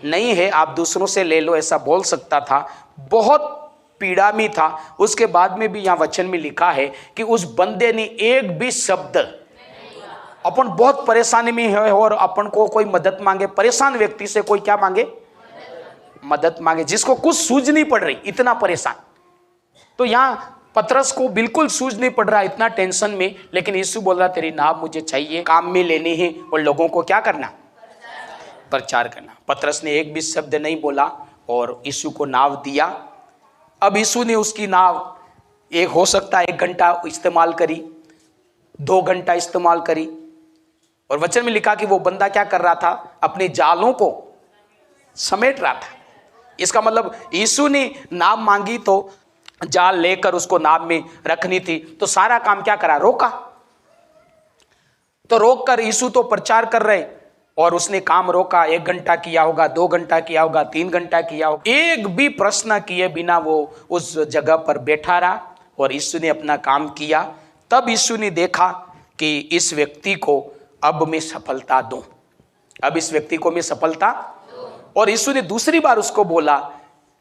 नहीं है, आप दूसरों से ले लो, ऐसा बोल सकता था। बहुत पीड़ा में था। उसके बाद में भी यहाँ वचन में लिखा है कि उस बंदे ने एक भी शब्द, अपन बहुत परेशानी में है और अपन को कोई मदद मांगे, परेशान व्यक्ति से कोई क्या मांगे? मदद मांगे, जिसको कुछ सूझ नहीं पड़ रही, इतना परेशान। तो यहाँ पतरस को बिल्कुल सूझ नहीं पड़ रहा, इतना टेंशन में, लेकिन यीशु बोल रहा, तेरी नाव मुझे चाहिए, काम में लेनी है और लोगों को क्या करना? प्रचार करना। पतरस ने एक भी शब्द नहीं बोला और यीशु को नाव दिया। अब यीशु ने उसकी नाव एक हो सकता है 1 घंटा इस्तेमाल करी, 2 घंटा इस्तेमाल करी, और वचन में लिखा कि वो बंदा क्या कर रहा था, अपने जालों को समेट रहा था। इसका मतलब यीशु ने नाव मांगी तो जाल लेकर उसको नाव में रखनी थी, तो सारा काम क्या करा, रोका। तो रोक कर यीशु तो प्रचार कर रहे, और उसने काम रोका। 1 घंटा किया होगा, 2 घंटा किया होगा, 3 घंटा किया होगा, एक भी प्रश्न किए बिना वो उस जगह पर बैठा रहा और यीशु ने अपना काम किया। तब यीशु ने देखा कि इस व्यक्ति को अब मैं सफलता दूं, अब इस व्यक्ति को मैं सफलता। और यीशु ने दूसरी बार उसको बोला,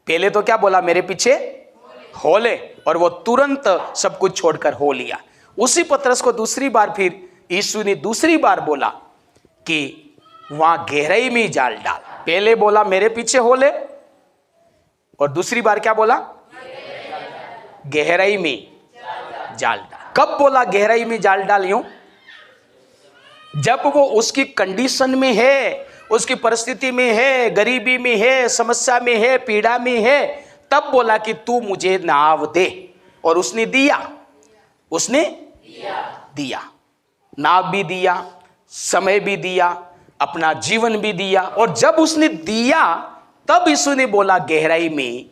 पहले तो क्या बोला, मेरे पीछे हो ले, और वो तुरंत सब कुछ छोड़कर हो लिया। उसी पतरस को दूसरी बार फिर यीशु ने दूसरी बार बोला कि वहां गहराई में जाल डाल। पहले बोला मेरे पीछे हो ले, और दूसरी बार क्या बोला, गहराई में जाल डाल। कब बोला गहराई में जाल डाल? यूं जब वो उसकी कंडीशन में है, उसकी परिस्थिति में है, गरीबी में है, समस्या में है, पीड़ा में है, तब बोला कि तू मुझे नाव दे, और उसने दिया, उसने दिया, नाव भी दिया, समय भी दिया, अपना जीवन भी दिया। और जब उसने दिया तब यीशु ने बोला गहराई में,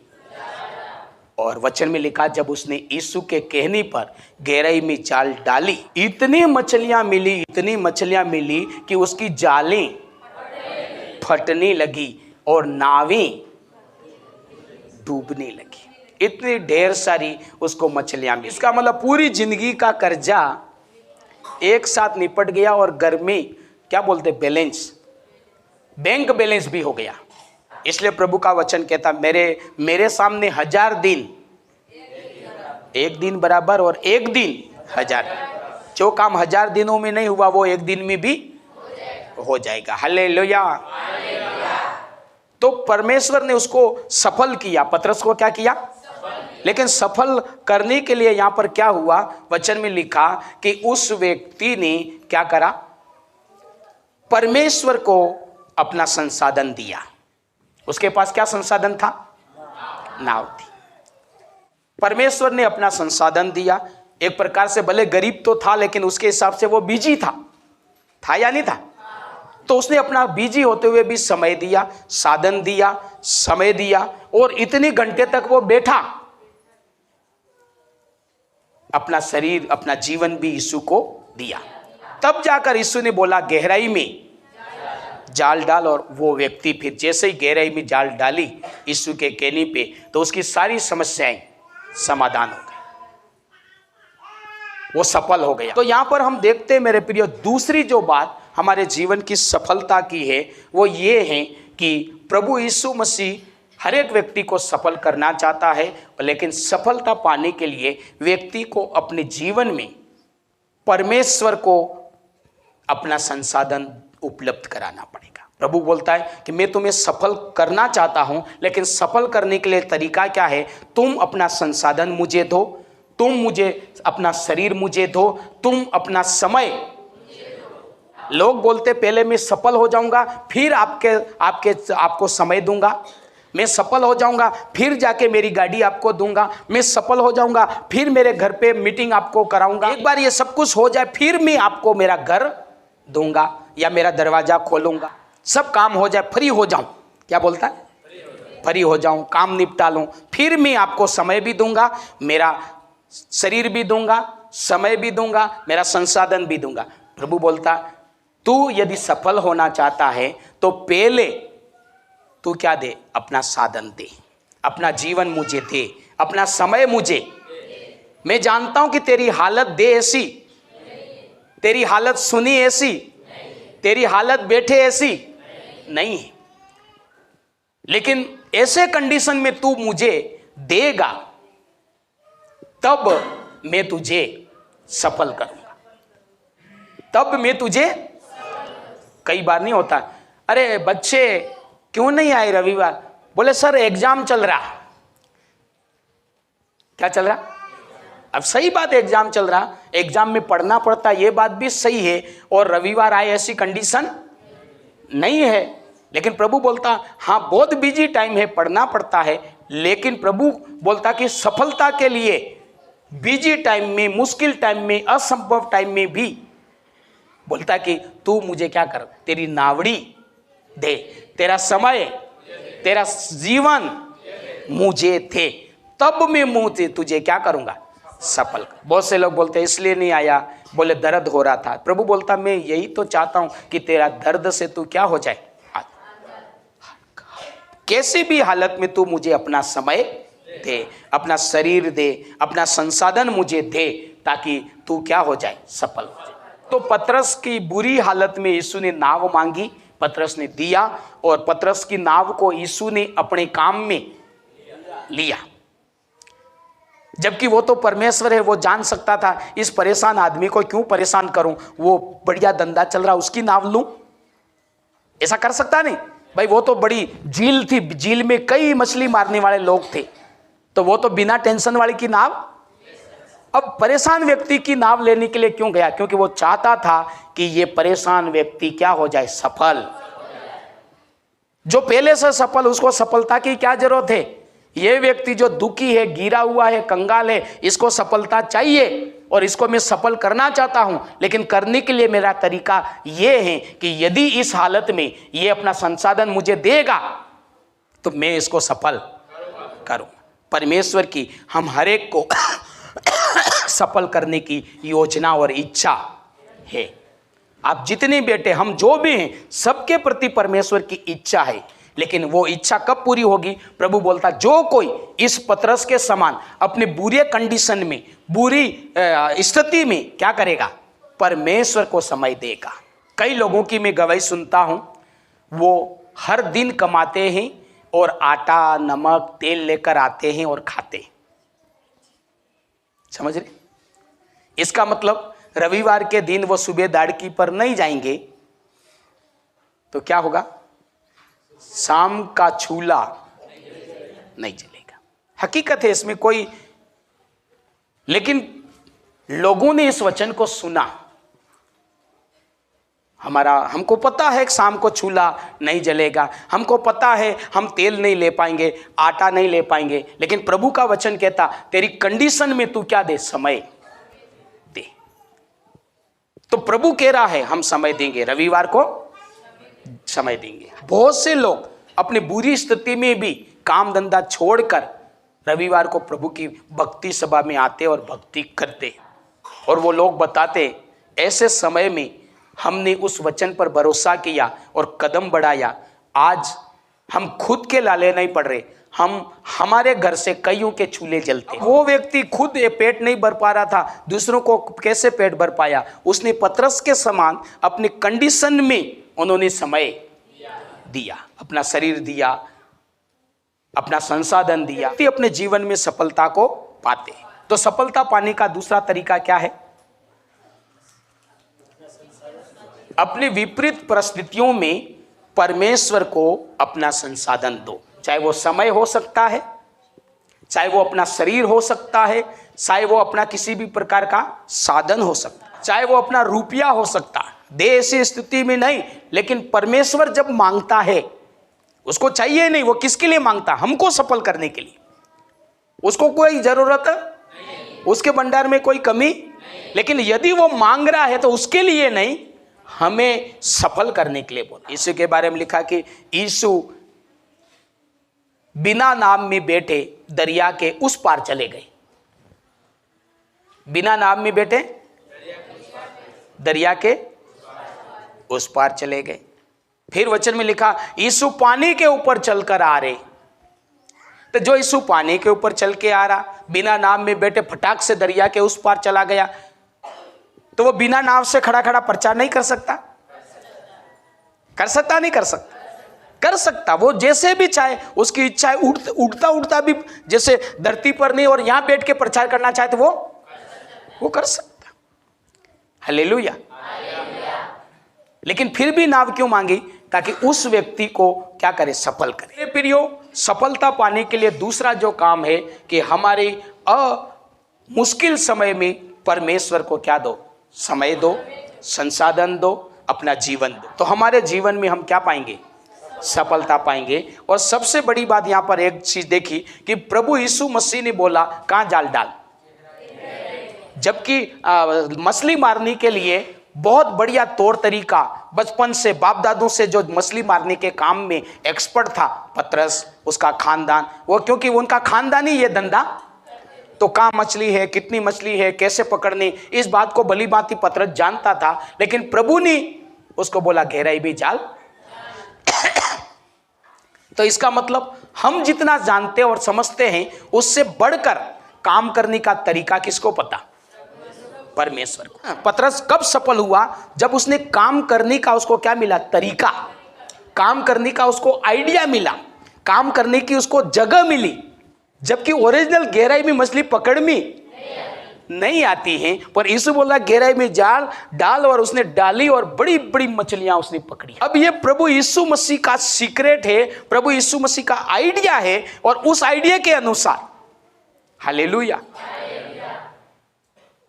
और वचन में लिखा जब उसने यीशु के कहने पर गहराई में जाल डाली, इतनी मछलियां मिली, इतनी मछलियां मिली कि उसकी जालें फटने लगी और नावें डूबने लगी। इतनी ढेर सारी उसको मछलियां मिली। इसका मतलब पूरी जिंदगी का कर्जा एक साथ निपट गया, और घर में क्या बोलते, बैलेंस, बैंक बैलेंस भी हो गया। इसलिए प्रभु का वचन कहता, मेरे सामने 1000 दिन, 1 दिन बराबर और 1 दिन 1000। जो काम 1000 दिनों में नहीं हुआ वो 1 दिन में भी हो जाएगा। हालेलुया। तो परमेश्वर ने उसको सफल किया, पतरस को क्या किया, लेकिन सफल करने के लिए यहां पर क्या हुआ, वचन में लिखा कि उस व्यक्ति ने क्या करा, परमेश्वर को अपना संसाधन दिया। उसके पास क्या संसाधन था, नाव थी। परमेश्वर ने अपना संसाधन दिया। एक प्रकार से भले गरीब तो था, लेकिन उसके हिसाब से वो बिजी था या नहीं था? तो उसने अपना बिजी होते हुए भी समय दिया, साधन दिया, समय दिया, और इतने घंटे तक वो बैठा, अपना शरीर, अपना जीवन भी यीशु को दिया। तब जाकर यीशु ने बोला गहराई में जाल डाल, और वो व्यक्ति फिर जैसे ही गहराई में जाल डाली यीशु के कहने पे, तो उसकी सारी समस्याएं समाधान हो गई, वो सफल हो गया। तो यहां पर हम देखते हैं मेरे प्रिय, दूसरी जो बात हमारे जीवन की सफलता की है वो ये है कि प्रभु यीशु मसीह हर एक व्यक्ति को सफल करना चाहता है, लेकिन सफलता पाने के लिए व्यक्ति को अपने जीवन में परमेश्वर को अपना संसाधन उपलब्ध कराना पड़ेगा। प्रभु बोलता है कि मैं तुम्हें सफल करना चाहता हूं, लेकिन सफल करने के लिए तरीका क्या है, तुम अपना संसाधन मुझे दो, तुम मुझे अपना शरीर मुझे दो, तुम अपना समय। लोग बोलते पहले मैं सफल हो जाऊंगा फिर आपको समय दूंगा, मैं सफल हो जाऊंगा फिर जाके मेरी गाड़ी आपको दूंगा, मैं सफल हो जाऊंगा फिर मेरे घर पे मीटिंग आपको कराऊंगा, एक बार ये सब कुछ हो जाए फिर मैं आपको मेरा घर दूंगा या मेरा दरवाजा खोलूंगा, सब काम हो जाए, फ्री हो जाऊं। क्या बोलता है? फ्री हो जाऊं, काम निपटा लूं, फिर मैं आपको समय भी दूंगा, मेरा शरीर भी दूंगा, समय भी दूंगा, मेरा संसाधन भी दूंगा। प्रभु बोलता तू यदि सफल होना चाहता है तो पहले तू क्या दे, अपना साधन दे, अपना जीवन मुझे दे, अपना समय मुझे। मैं जानता हूं कि तेरी हालत दे ऐसी, तेरी हालत सुनी ऐसी, तेरी हालत बैठे ऐसी नहीं है, लेकिन ऐसे कंडीशन में तू मुझे देगा तब मैं तुझे सफल करूंगा, तब मैं तुझे। कई बार नहीं होता, अरे बच्चे क्यों नहीं आए रविवार, बोले सर एग्जाम चल रहा। क्या चल रहा? अब सही बात, एग्जाम चल रहा, एग्जाम में पढ़ना पड़ता, ये बात भी सही है, और रविवार आए ऐसी कंडीशन नहीं है। लेकिन प्रभु बोलता हाँ बहुत बिजी टाइम है, पढ़ना पड़ता है, लेकिन प्रभु बोलता कि सफलता के लिए बिजी टाइम में, मुश्किल टाइम में, असंभव टाइम में भी बोलता कि तू मुझे क्या कर, तेरी नावड़ी दे, तेरा समय, तेरा जीवन मुझे थे, तब मैं मुझे तुझे क्या करूंगा, सफल कर। बहुत से लोग बोलते इसलिए नहीं आया, बोले दर्द हो रहा था। प्रभु बोलता मैं यही तो चाहता हूं कि तेरा दर्द से तू क्या हो जाए, कैसी भी हालत में तू मुझे अपना समय दे, अपना शरीर दे, अपना संसाधन मुझे दे, ताकि तू क्या हो जाए, सफल हो जाए। तो पतरस की बुरी हालत में यीशु ने नाव मांगी, पतरस ने दिया, और पतरस की नाव को यीशु ने अपने काम में लिया। जबकि वो तो परमेश्वर है, वो जान सकता था इस परेशान आदमी को क्यों परेशान करूं, वो बढ़िया धंधा चल रहा, उसकी नाव लूं, ऐसा कर सकता नहीं भाई। वो तो बड़ी झील थी, झील में कई मछली मारने वाले लोग थे, तो वो तो बिना टेंशन वाले की नाव। अब परेशान व्यक्ति की नाव लेने के लिए क्यों गया, क्योंकि वो चाहता था कि ये परेशान व्यक्ति क्या हो जाए, सफल। जो पहले से सफल, उसको सफलता की क्या जरूरत है। ये व्यक्ति जो दुखी है, गिरा हुआ है, कंगाल है, इसको सफलता चाहिए और इसको मैं सफल करना चाहता हूं। लेकिन करने के लिए मेरा तरीका ये है कि यदि इस हालत में ये अपना संसाधन मुझे देगा तो मैं इसको सफल करूं। परमेश्वर की हम हर एक को सफल करने की योजना और इच्छा है। आप जितने बेटे, हम जो भी हैं, सबके प्रति परमेश्वर की इच्छा है। लेकिन वो इच्छा कब पूरी होगी, प्रभु बोलता जो कोई इस पतरस के समान अपने बुरे कंडीशन में, बुरी स्थिति में क्या करेगा, परमेश्वर को समय देगा। कई लोगों की मैं गवाही सुनता हूं, वो हर दिन कमाते हैं और आटा, नमक, तेल लेकर आते हैं और खाते हैं। समझ रहे? इसका मतलब रविवार के दिन वो सुबह दाड़की पर नहीं जाएंगे तो क्या होगा, शाम का चूल्हा नहीं जलेगा। हकीकत है इसमें कोई, लेकिन लोगों ने इस वचन को सुना। हमको पता है कि शाम को चूल्हा नहीं जलेगा, हमको पता है हम तेल नहीं ले पाएंगे, आटा नहीं ले पाएंगे, लेकिन प्रभु का वचन कहता तेरी कंडीशन में तू क्या दे, समय दे। तो प्रभु कह रहा है हम समय देंगे, रविवार को समय देंगे। बहुत से लोग अपनी बुरी स्थिति में भी काम धंधा छोड़कर रविवार को प्रभु की भक्ति सभा में आते और भक्ति करते, और वो लोग बताते ऐसे समय में हमने उस वचन पर भरोसा किया और कदम बढ़ाया। आज हम खुद के लाले नहीं पड़ रहे, हमारे घर से कईयों के चूल्हे जलते। वो व्यक्ति खुद पेट नहीं भर पा रहा था, दूसरों को कैसे पेट भर पाया। उसने पतरस के समान अपने कंडीशन में उन्होंने समय दिया, अपना शरीर दिया, अपना संसाधन दिया, तो अपने जीवन में सफलता को पाते। तो सफलता पाने का दूसरा तरीका क्या है, अपने विपरीत परिस्थितियों में परमेश्वर को अपना संसाधन दो। चाहे वो समय हो सकता है, चाहे वो अपना शरीर हो सकता है, चाहे वो अपना किसी भी प्रकार का साधन हो सकता है, चाहे वो अपना रुपया हो सकता है। दे ऐसी स्थिति में नहीं, लेकिन परमेश्वर जब मांगता है, उसको चाहिए नहीं, वो किसके लिए मांगता, हमको सफल करने के लिए। उसको कोई जरूरत नहीं, उसके भंडार में कोई कमी नहीं। लेकिन यदि वो मांग रहा है तो उसके लिए नहीं, हमें सफल करने के लिए बोला। यीशु के बारे में लिखा कि यीशु बिना नाव में बैठे दरिया के उस पार चले गए। बिना नाव में बैठे दरिया के उस पार चले गए। फिर वचन में लिखा यीशु पानी के ऊपर चलकर आ रहे। तो जो यीशु पानी के ऊपर चल के आ रहा, बिना नाव में बैठे फटाक से दरिया के उस पार चला गया, तो वो बिना नाव से खड़ा खड़ा प्रचार नहीं कर सकता? कर सकता नहीं कर सकता? कर सकता। वो जैसे भी चाहे, उसकी इच्छा है, उड़ता उड़ता भी जैसे धरती पर नहीं और यहां बैठ के प्रचार करना चाहे तो वो कर सकता। हालेलुया। लेकिन फिर भी नाव क्यों मांगी? ताकि उस व्यक्ति को क्या करे, सफल करे। प्रियो, सफलता पाने के लिए दूसरा जो काम है कि हमारे मुश्किल समय में परमेश्वर को क्या दो, समय दो, संसाधन दो, अपना जीवन दो। तो हमारे जीवन में हम क्या पाएंगे, सफलता पाएंगे। और सबसे बड़ी बात यहां पर एक चीज देखी कि प्रभु यीशु मसीह ने बोला कहां जाल डाल, जबकि मछली मारने के लिए बहुत बढ़िया तौर तरीका बचपन से बाप दादों से जो मछली मारने के काम में एक्सपर्ट था पतरस, उसका खानदान, वो क्योंकि उनका खानदान ही ये धंधा, तो कहाँ मछली है, कितनी मछली है, कैसे पकड़नी, इस बात को भली भांति पतरस जानता था। लेकिन प्रभु ने उसको बोला गहराई भी जाल। तो इसका मतलब हम जितना जानते और समझते हैं उससे बढ़कर काम करने का तरीका किसको पता? परमेश्वर को। पतरस कब सफल हुआ? जब उसने काम करने का उसको क्या मिला? तरीका। काम करने का उसको आइडिया मिला, काम करने की उसको जगह मिली। जबकि ओरिजिनल गहराई में मछली पकड़ में नहीं आती है, पर यीशु बोला गहराई में जाल डाल, और उसने डाली और बड़ी बड़ी मछलियां उसने पकड़ी। अब ये प्रभु यीशु मसीह का सीक्रेट है, प्रभु यीशु मसीह का आइडिया है, और उस आइडिया के अनुसार, हालेलुया,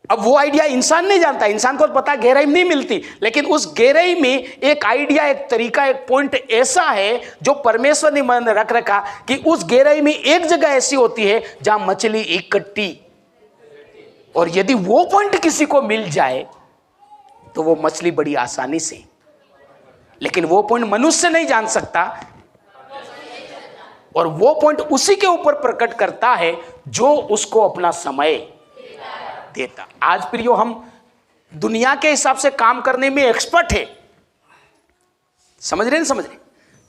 अब वो आइडिया इंसान नहीं जानता, इंसान को पता गहराई में नहीं मिलती, लेकिन उस गहराई में एक आइडिया, एक तरीका, एक पॉइंट ऐसा है जो परमेश्वर ने मन रख रखा कि उस गहराई में एक जगह ऐसी होती है जहां मछली इकट्ठी, और यदि वो पॉइंट किसी को मिल जाए तो वो मछली बड़ी आसानी से, लेकिन वो पॉइंट मनुष्य नहीं जान सकता, और वो पॉइंट उसी के ऊपर प्रकट करता है जो उसको अपना समय देता। आज प्रियो, हम दुनिया के हिसाब से काम करने में एक्सपर्ट है, समझ रहे हैं? समझ रहे?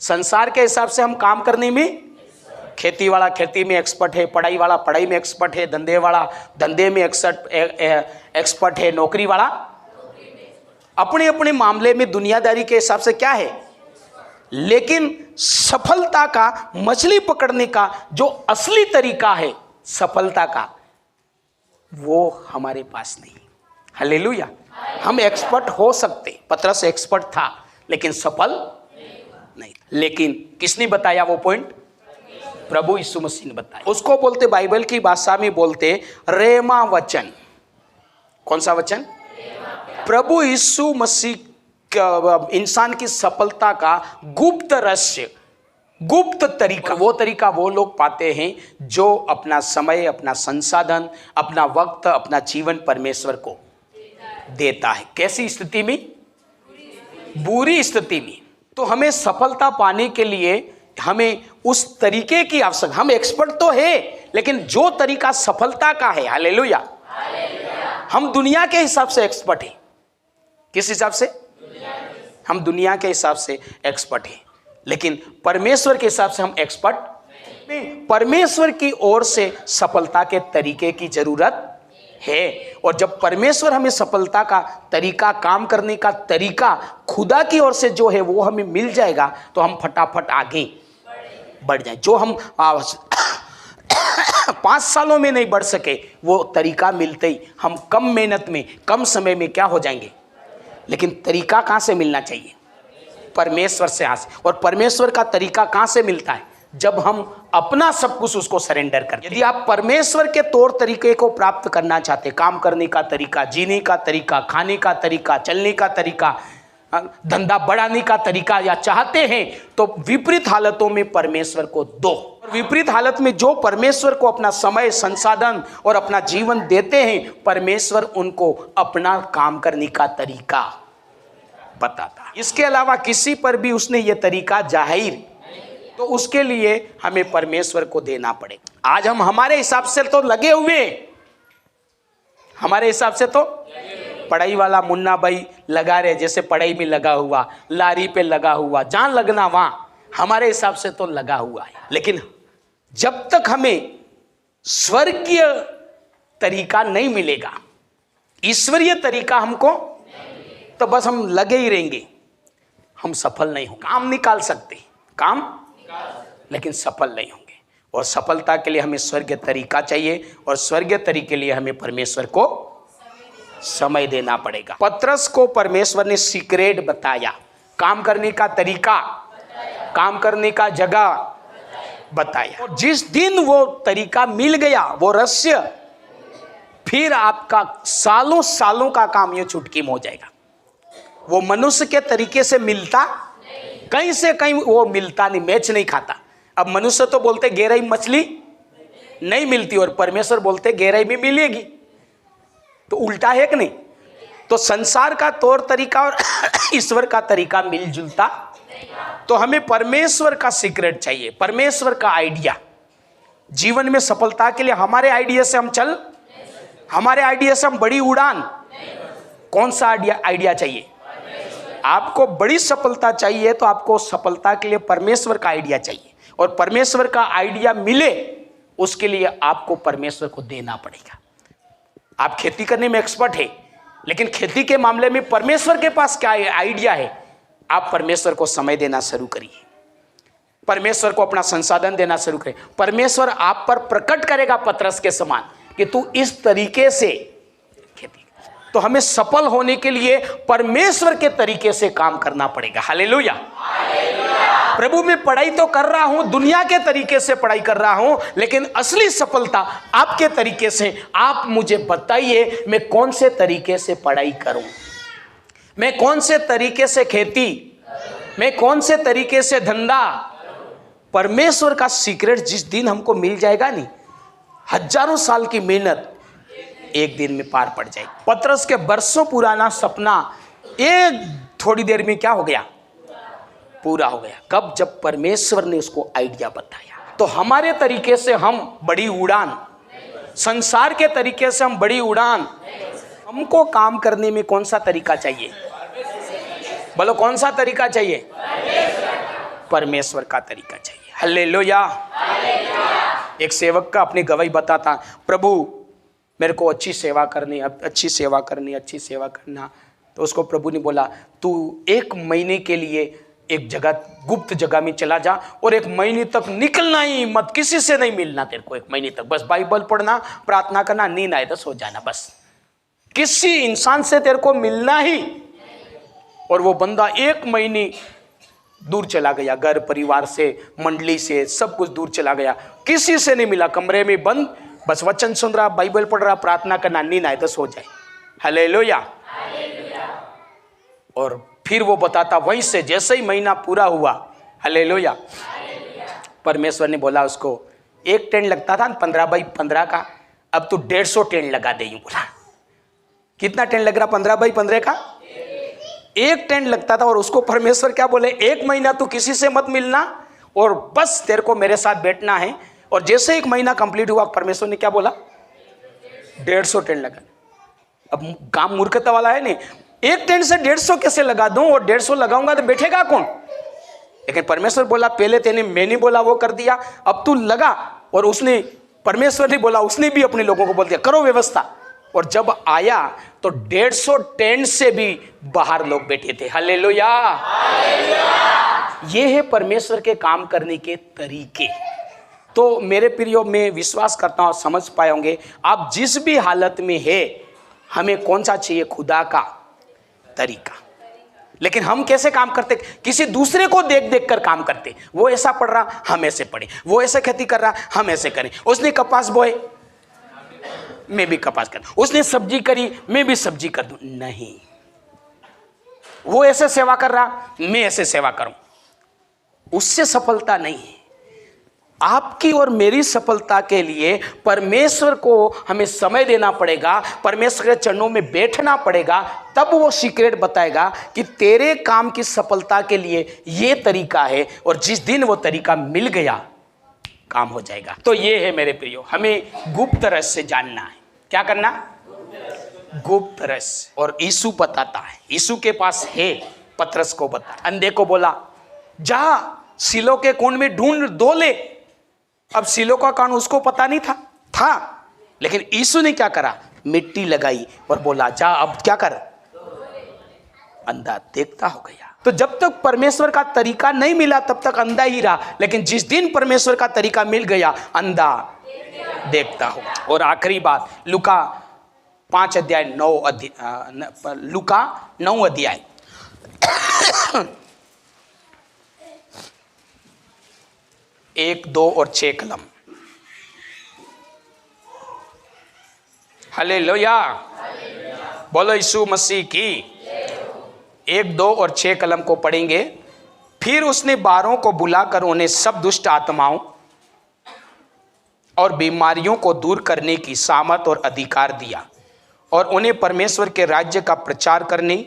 संसार के हिसाब से हम काम करने में, खेती वाला खेती में एक्सपर्ट है, पढ़ाई वाला पढ़ाई में एक्सपर्ट है, धंधे वाला धंधे में एक्सपर्ट है, नौकरी वाला अपने अपने मामले में दुनियादारी के हिसाब से क्या है। लेकिन सफलता का, मछली पकड़ने का जो असली तरीका है सफलता का, वो हमारे पास नहीं। हालेलुया। हम एक्सपर्ट हो सकते, पतरस एक्सपर्ट था लेकिन सफल नहीं। लेकिन किसने बताया वो पॉइंट? प्रभु यीशु मसीह ने बताया। उसको बोलते, बाइबल की भाषा में बोलते रेमा वचन। कौन सा वचन? प्रभु यीशु मसीह इंसान की सफलता का गुप्त रहस्य, गुप्त तरीका, वो तरीका वो लोग पाते हैं जो अपना समय, अपना संसाधन, अपना वक्त, अपना जीवन परमेश्वर को देता है। कैसी स्थिति में? बुरी स्थिति में। तो हमें सफलता पाने के लिए हमें उस तरीके की आवश्यकता, हम एक्सपर्ट तो है लेकिन जो तरीका सफलता का है, हालेलुया, हम दुनिया के हिसाब से एक्सपर्ट हैं। किस हिसाब से? हम दुनिया के हिसाब से एक्सपर्ट हैं, लेकिन परमेश्वर के हिसाब से हम एक्सपर्ट नहीं। परमेश्वर की ओर से सफलता के तरीके की जरूरत है, और जब परमेश्वर हमें सफलता का तरीका, काम करने का तरीका खुदा की ओर से जो है वो हमें मिल जाएगा तो हम फटाफट आगे बढ़ जाए। जो हम 5 सालों में नहीं बढ़ सके, वो तरीका मिलते ही हम कम मेहनत में, कम समय में क्या हो जाएंगे। लेकिन तरीका कहाँ से मिलना चाहिए? परमेश्वर से हासिल। और परमेश्वर का तरीका कहाँ से मिलता है? जब हम अपना सब कुछ उसको सरेंडर करते। यदि आप परमेश्वर के तौर तरीके को प्राप्त करना चाहते, काम करने का तरीका, जीने का तरीका, खाने का तरीका, चलने का तरीका, धंधा बढ़ाने का तरीका या चाहते हैं, तो विपरीत हालतों में परमेश्वर को दो। विपरीत हालत में जो परमेश्वर को अपना समय, संसाधन और अपना जीवन देते हैं, परमेश्वर उनको अपना काम करने का तरीका बताता। इसके अलावा किसी पर भी उसने ये तरीका जाहिर, तो उसके लिए हमें परमेश्वर को देना पड़ेगा। आज हम हमारे हिसाब से तो लगे हुए, हमारे हिसाब से तो पढ़ाई वाला मुन्ना भाई लगा रहे, जैसे पढ़ाई में लगा हुआ, लारी पे लगा हुआ, जहां लगना वहां हमारे हिसाब से तो लगा हुआ है। लेकिन जब तक हमें स्वर्गीय तरीका नहीं मिलेगा, ईश्वरीय तरीका हमको, तो बस हम लगे ही रहेंगे, हम सफल नहीं होंगे। काम निकाल सकते काम, लेकिन सफल नहीं होंगे। और सफलता के लिए हमें स्वर्गीय तरीका चाहिए, और स्वर्गीय तरीके के लिए हमें परमेश्वर को समय देना पड़ेगा। पतरस को परमेश्वर ने सीक्रेट बताया, काम करने का तरीका, काम करने का जगह बताया। और जिस दिन वो तरीका मिल गया, वो रहस्य, फिर आपका सालों सालों का काम ये चुटकी में हो जाएगा। वो मनुष्य के तरीके से मिलता कहीं से कहीं वो मिलता नहीं, मैच नहीं खाता। अब मनुष्य तो बोलते गहराई मछली नहीं मिलती और परमेश्वर बोलते गहराई भी मिलेगी, तो उल्टा है कि नहीं? तो संसार का तौर तरीका और ईश्वर का तरीका मिलजुलता, तो हमें परमेश्वर का सीक्रेट चाहिए, परमेश्वर का आइडिया। जीवन में सफलता के लिए हमारे आइडिया से हम चल, हमारे आइडिया से हम बड़ी उड़ान, कौन सा आइडिया चाहिए? आपको बड़ी सफलता चाहिए तो आपको सफलता के लिए परमेश्वर का आइडिया चाहिए, और परमेश्वर का आइडिया मिले उसके लिए आपको परमेश्वर को देना पड़ेगा। आप खेती करने में एक्सपर्ट है, लेकिन खेती के मामले में परमेश्वर के पास क्या आइडिया है? आप परमेश्वर को समय देना शुरू करिए, परमेश्वर को अपना संसाधन देना शुरू करें। परमेश्वर आप पर प्रकट करेगा पतरस के समान कि तू इस तरीके से खेती। तो हमें सफल होने के लिए परमेश्वर के तरीके से काम करना पड़ेगा। हालेलुया। प्रभु मैं पढ़ाई तो कर रहा हूं, दुनिया के तरीके से पढ़ाई कर रहा हूं, लेकिन असली सफलता आपके तरीके से। आप मुझे बताइए मैं कौन से तरीके से पढ़ाई करूं, मैं कौन से तरीके से खेती, मैं कौन से तरीके से धंधा। परमेश्वर का सीक्रेट जिस दिन हमको मिल जाएगा नहीं, हजारों साल की मेहनत एक दिन में पार पड़ जाएगी। पतरस के बरसों पुराना सपना एक थोड़ी देर में क्या हो गया? पूरा हो गया। कब? जब परमेश्वर ने उसको आइडिया बताया। तो हमारे तरीके से हम बड़ी उड़ान, संसार के तरीके से हम बड़ी उड़ान। हमको काम करने में कौन सा तरीका चाहिए? बोलो कौन सा तरीका चाहिए? परमेश्वर का तरीका चाहिए। हालेलुया। एक सेवक का अपनी गवाही बताता, प्रभु मेरे को अच्छी सेवा करनी, अच्छी सेवा करनी, अच्छी सेवा करना। तो उसको प्रभु ने बोला तू 1 महीने के लिए एक जगह, गुप्त जगह में चला जा और 1 महीने तक निकलना ही मत, किसी से नहीं मिलना तेरे को 1 महीने तक। बस बाइबल पढ़ना, प्रार्थना करना, नींद आए तो सो जाना, बस किसी इंसान से तेरे को मिलना ही। और वो बंदा 1 महीने दूर चला गया, घर परिवार से, मंडली से, सब कुछ दूर चला गया, किसी से नहीं मिला, कमरे में बंद, बस वचन सुन रहा, बाइबल पढ़ रहा, प्रार्थना करना, नींद आए तो सो जाए। हालेलुया। और फिर वो बताता वहीं से जैसे ही महीना पूरा हुआ, हालेलुया, परमेश्वर ने बोला उसको, 1 टेंट लगता था 15 बाई 15 का, अब तू 150 टेंट लगा दे। यूं बोला। कितना टेंट लग रहा? 15 बाई 15 का 1 टेंट लगता था। और उसको परमेश्वर क्या बोले? 1 महीना तू किसी से मत मिलना और बस तेरे को मेरे साथ बैठना है। और जैसे 1 महीना कंप्लीट हुआ, परमेश्वर ने क्या बोला? 150 टेंट लगा। अब काम मूर्खता वाला है नहीं, 1 टेंट से 150 कैसे लगा दूं, और 150 लगाऊंगा तो बैठेगा कौन? लेकिन परमेश्वर बोला पहले तेने, मैंने बोला वो कर दिया, अब तू लगा। और उसने, परमेश्वर ने बोला, उसने भी अपने लोगों को बोल दिया करो व्यवस्था। और जब आया तो 150 टेंट से भी बाहर लोग बैठे थे। हालेलुया। ये है परमेश्वर के काम करने के तरीके। तो मेरे प्रियो, मैं विश्वास करता हूँ समझ पाए होंगे आप, जिस भी हालत में है हमें कौन सा चाहिए? खुदा का तरीका। लेकिन हम कैसे काम करते? किसी दूसरे को देख देख कर काम करते। वो ऐसा पढ़ रहा, हम ऐसे पढ़े, वो ऐसे खेती कर रहा, हम ऐसे करें, उसने कपास बोए, मैं भी कपास कर, उसने सब्जी करी, मैं भी सब्जी कर दूं। नहीं, वो ऐसे सेवा कर रहा, मैं ऐसे सेवा करूं, उससे सफलता नहीं है। आपकी और मेरी सफलता के लिए परमेश्वर को हमें समय देना पड़ेगा, परमेश्वर के चरणों में बैठना पड़ेगा, तब वो सीक्रेट बताएगा कि तेरे काम की सफलता के लिए ये तरीका है। और जिस दिन वो तरीका मिल गया, काम हो जाएगा। तो ये है मेरे प्रियो, हमें गुप्त रहस्य से जानना है। क्या करना? गुप्त रहस्य। और यीशु बताता है, यीशु के पास है, पतरस को बता, अंधे को बोला जा सिलो के कुंड में ढूंढ दो ले। अब सिलो का कान उसको पता नहीं था, लेकिन यीशु ने क्या करा? मिट्टी लगाई और बोला जा अब क्या कर? अंधा देखता हो गया। तो जब तक परमेश्वर का तरीका नहीं मिला तब तक अंधा ही रहा, लेकिन जिस दिन परमेश्वर का तरीका मिल गया, अंधा देखता हो। और आखिरी बात, लूका 5 अध्याय 9 अध्याय, लूका 9 अध्याय 1, 2 और 6 कलम। हालेलुया। बोलो यीशु मसीह की। 1, 2 और 6 कलम को पढ़ेंगे, फिर उसने 12 को बुलाकर उन्हें सब दुष्ट आत्माओं और बीमारियों को दूर करने की सामर्थ और अधिकार दिया और उन्हें परमेश्वर के राज्य का प्रचार करने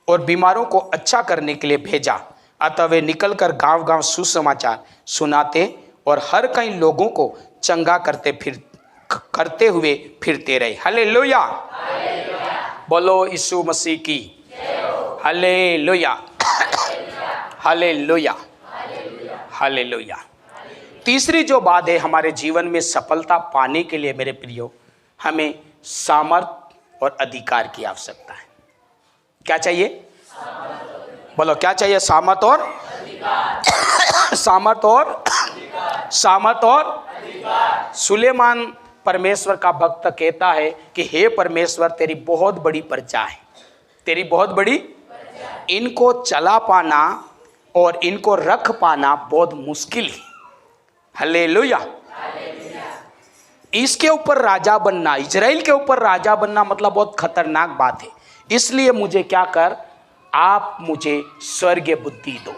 और बीमारों को अच्छा करने के लिए भेजा। अतः वे निकलकर गांव-गांव सुसमाचार सुनाते और हर कई लोगों को चंगा करते हुए फिरते रहे। हालेलुया, बोलो यीशु मसीह की हालेलुया, हालेलुया, हालेलुया। तीसरी जो बात है, हमारे जीवन में सफलता पाने के लिए मेरे प्रियो, हमें सामर्थ और अधिकार की आवश्यकता है। क्या चाहिए? बोलो क्या चाहिए? सामर्थ और सामर्थ और सामर्थ और सुलेमान परमेश्वर का भक्त कहता है कि हे परमेश्वर, तेरी बहुत बड़ी प्रजा है, तेरी बहुत बड़ी, इनको चला पाना और इनको रख पाना बहुत मुश्किल है। हालेलुया। इसके ऊपर राजा बनना, इजराइल के ऊपर राजा बनना मतलब बहुत खतरनाक बात है। इसलिए मुझे क्या कर, आप मुझे स्वर्गीय बुद्धि दो।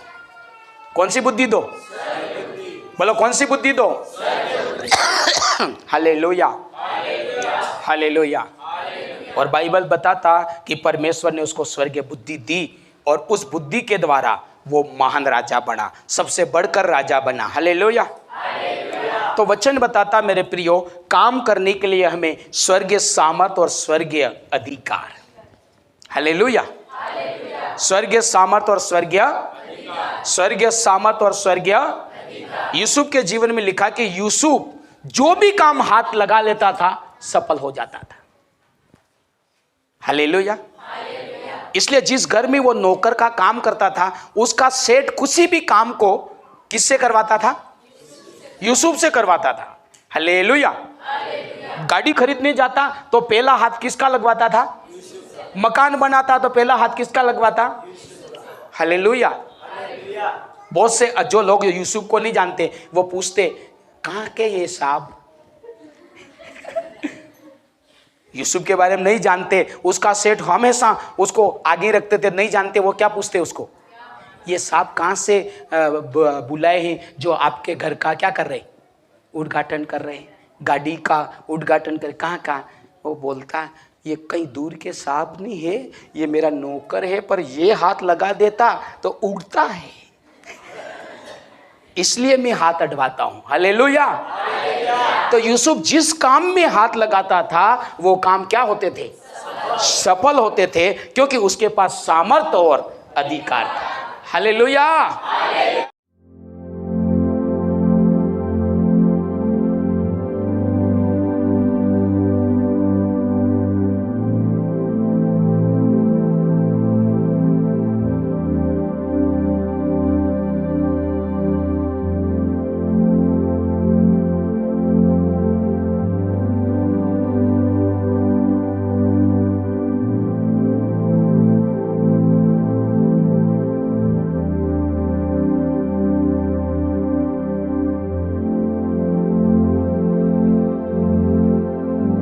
कौन सी बुद्धि दो? बोलो कौन सी बुद्धि दो? Hallelujah, hallelujah. और बाइबल बताता कि परमेश्वर ने उसको स्वर्गीय बुद्धि दी और उस बुद्धि के द्वारा वो महान राजा बना, सबसे बढ़कर राजा बना। हालेलुया। तो वचन बताता मेरे प्रियो, काम करने के लिए हमें स्वर्गीय सामर्थ और स्वर्गीय अधिकार। हालेलुया। स्वर्गीय सामर्थ और स्वर्गीय सामर्थ और स्वर्गीय। यूसुफ के जीवन में लिखा कि यूसुफ जो भी काम हाथ लगा लेता था सफल हो जाता था। हालेलुया। इसलिए जिस घर में वो नौकर का काम करता था, उसका सेठ किसी भी काम को किससे करवाता था? यूसुफ से करवाता था। हालेलुया। गाड़ी खरीदने जाता तो पहला हाथ किसका लगवाता था? मकान बनाता तो पहला हाथ किसका लगवाता? हालेलुया। बहुत से जो लोग यूसुफ को नहीं जानते वो पूछते कहाँ के ये साहब, यूसुफ के बारे में नहीं जानते। उसका सेठ हमेशा उसको आगे रखते थे, नहीं जानते। वो क्या पूछते उसको, ये साहब कहाँ से बुलाए हैं जो आपके घर का क्या कर रहे, उद्घाटन कर रहे हैं, गाड़ी का उद्घाटन कर, कहाँ का? वो बोलता ये कहीं दूर के साहब नहीं है, ये मेरा नौकर है, पर ये हाथ लगा देता तो उड़ता है, इसलिए मैं हाथ अडवाता हूं। हालेलुया। तो यूसुफ जिस काम में हाथ लगाता था वो काम क्या होते थे? सफल होते थे, क्योंकि उसके पास सामर्थ और अधिकार था। हालेलुया।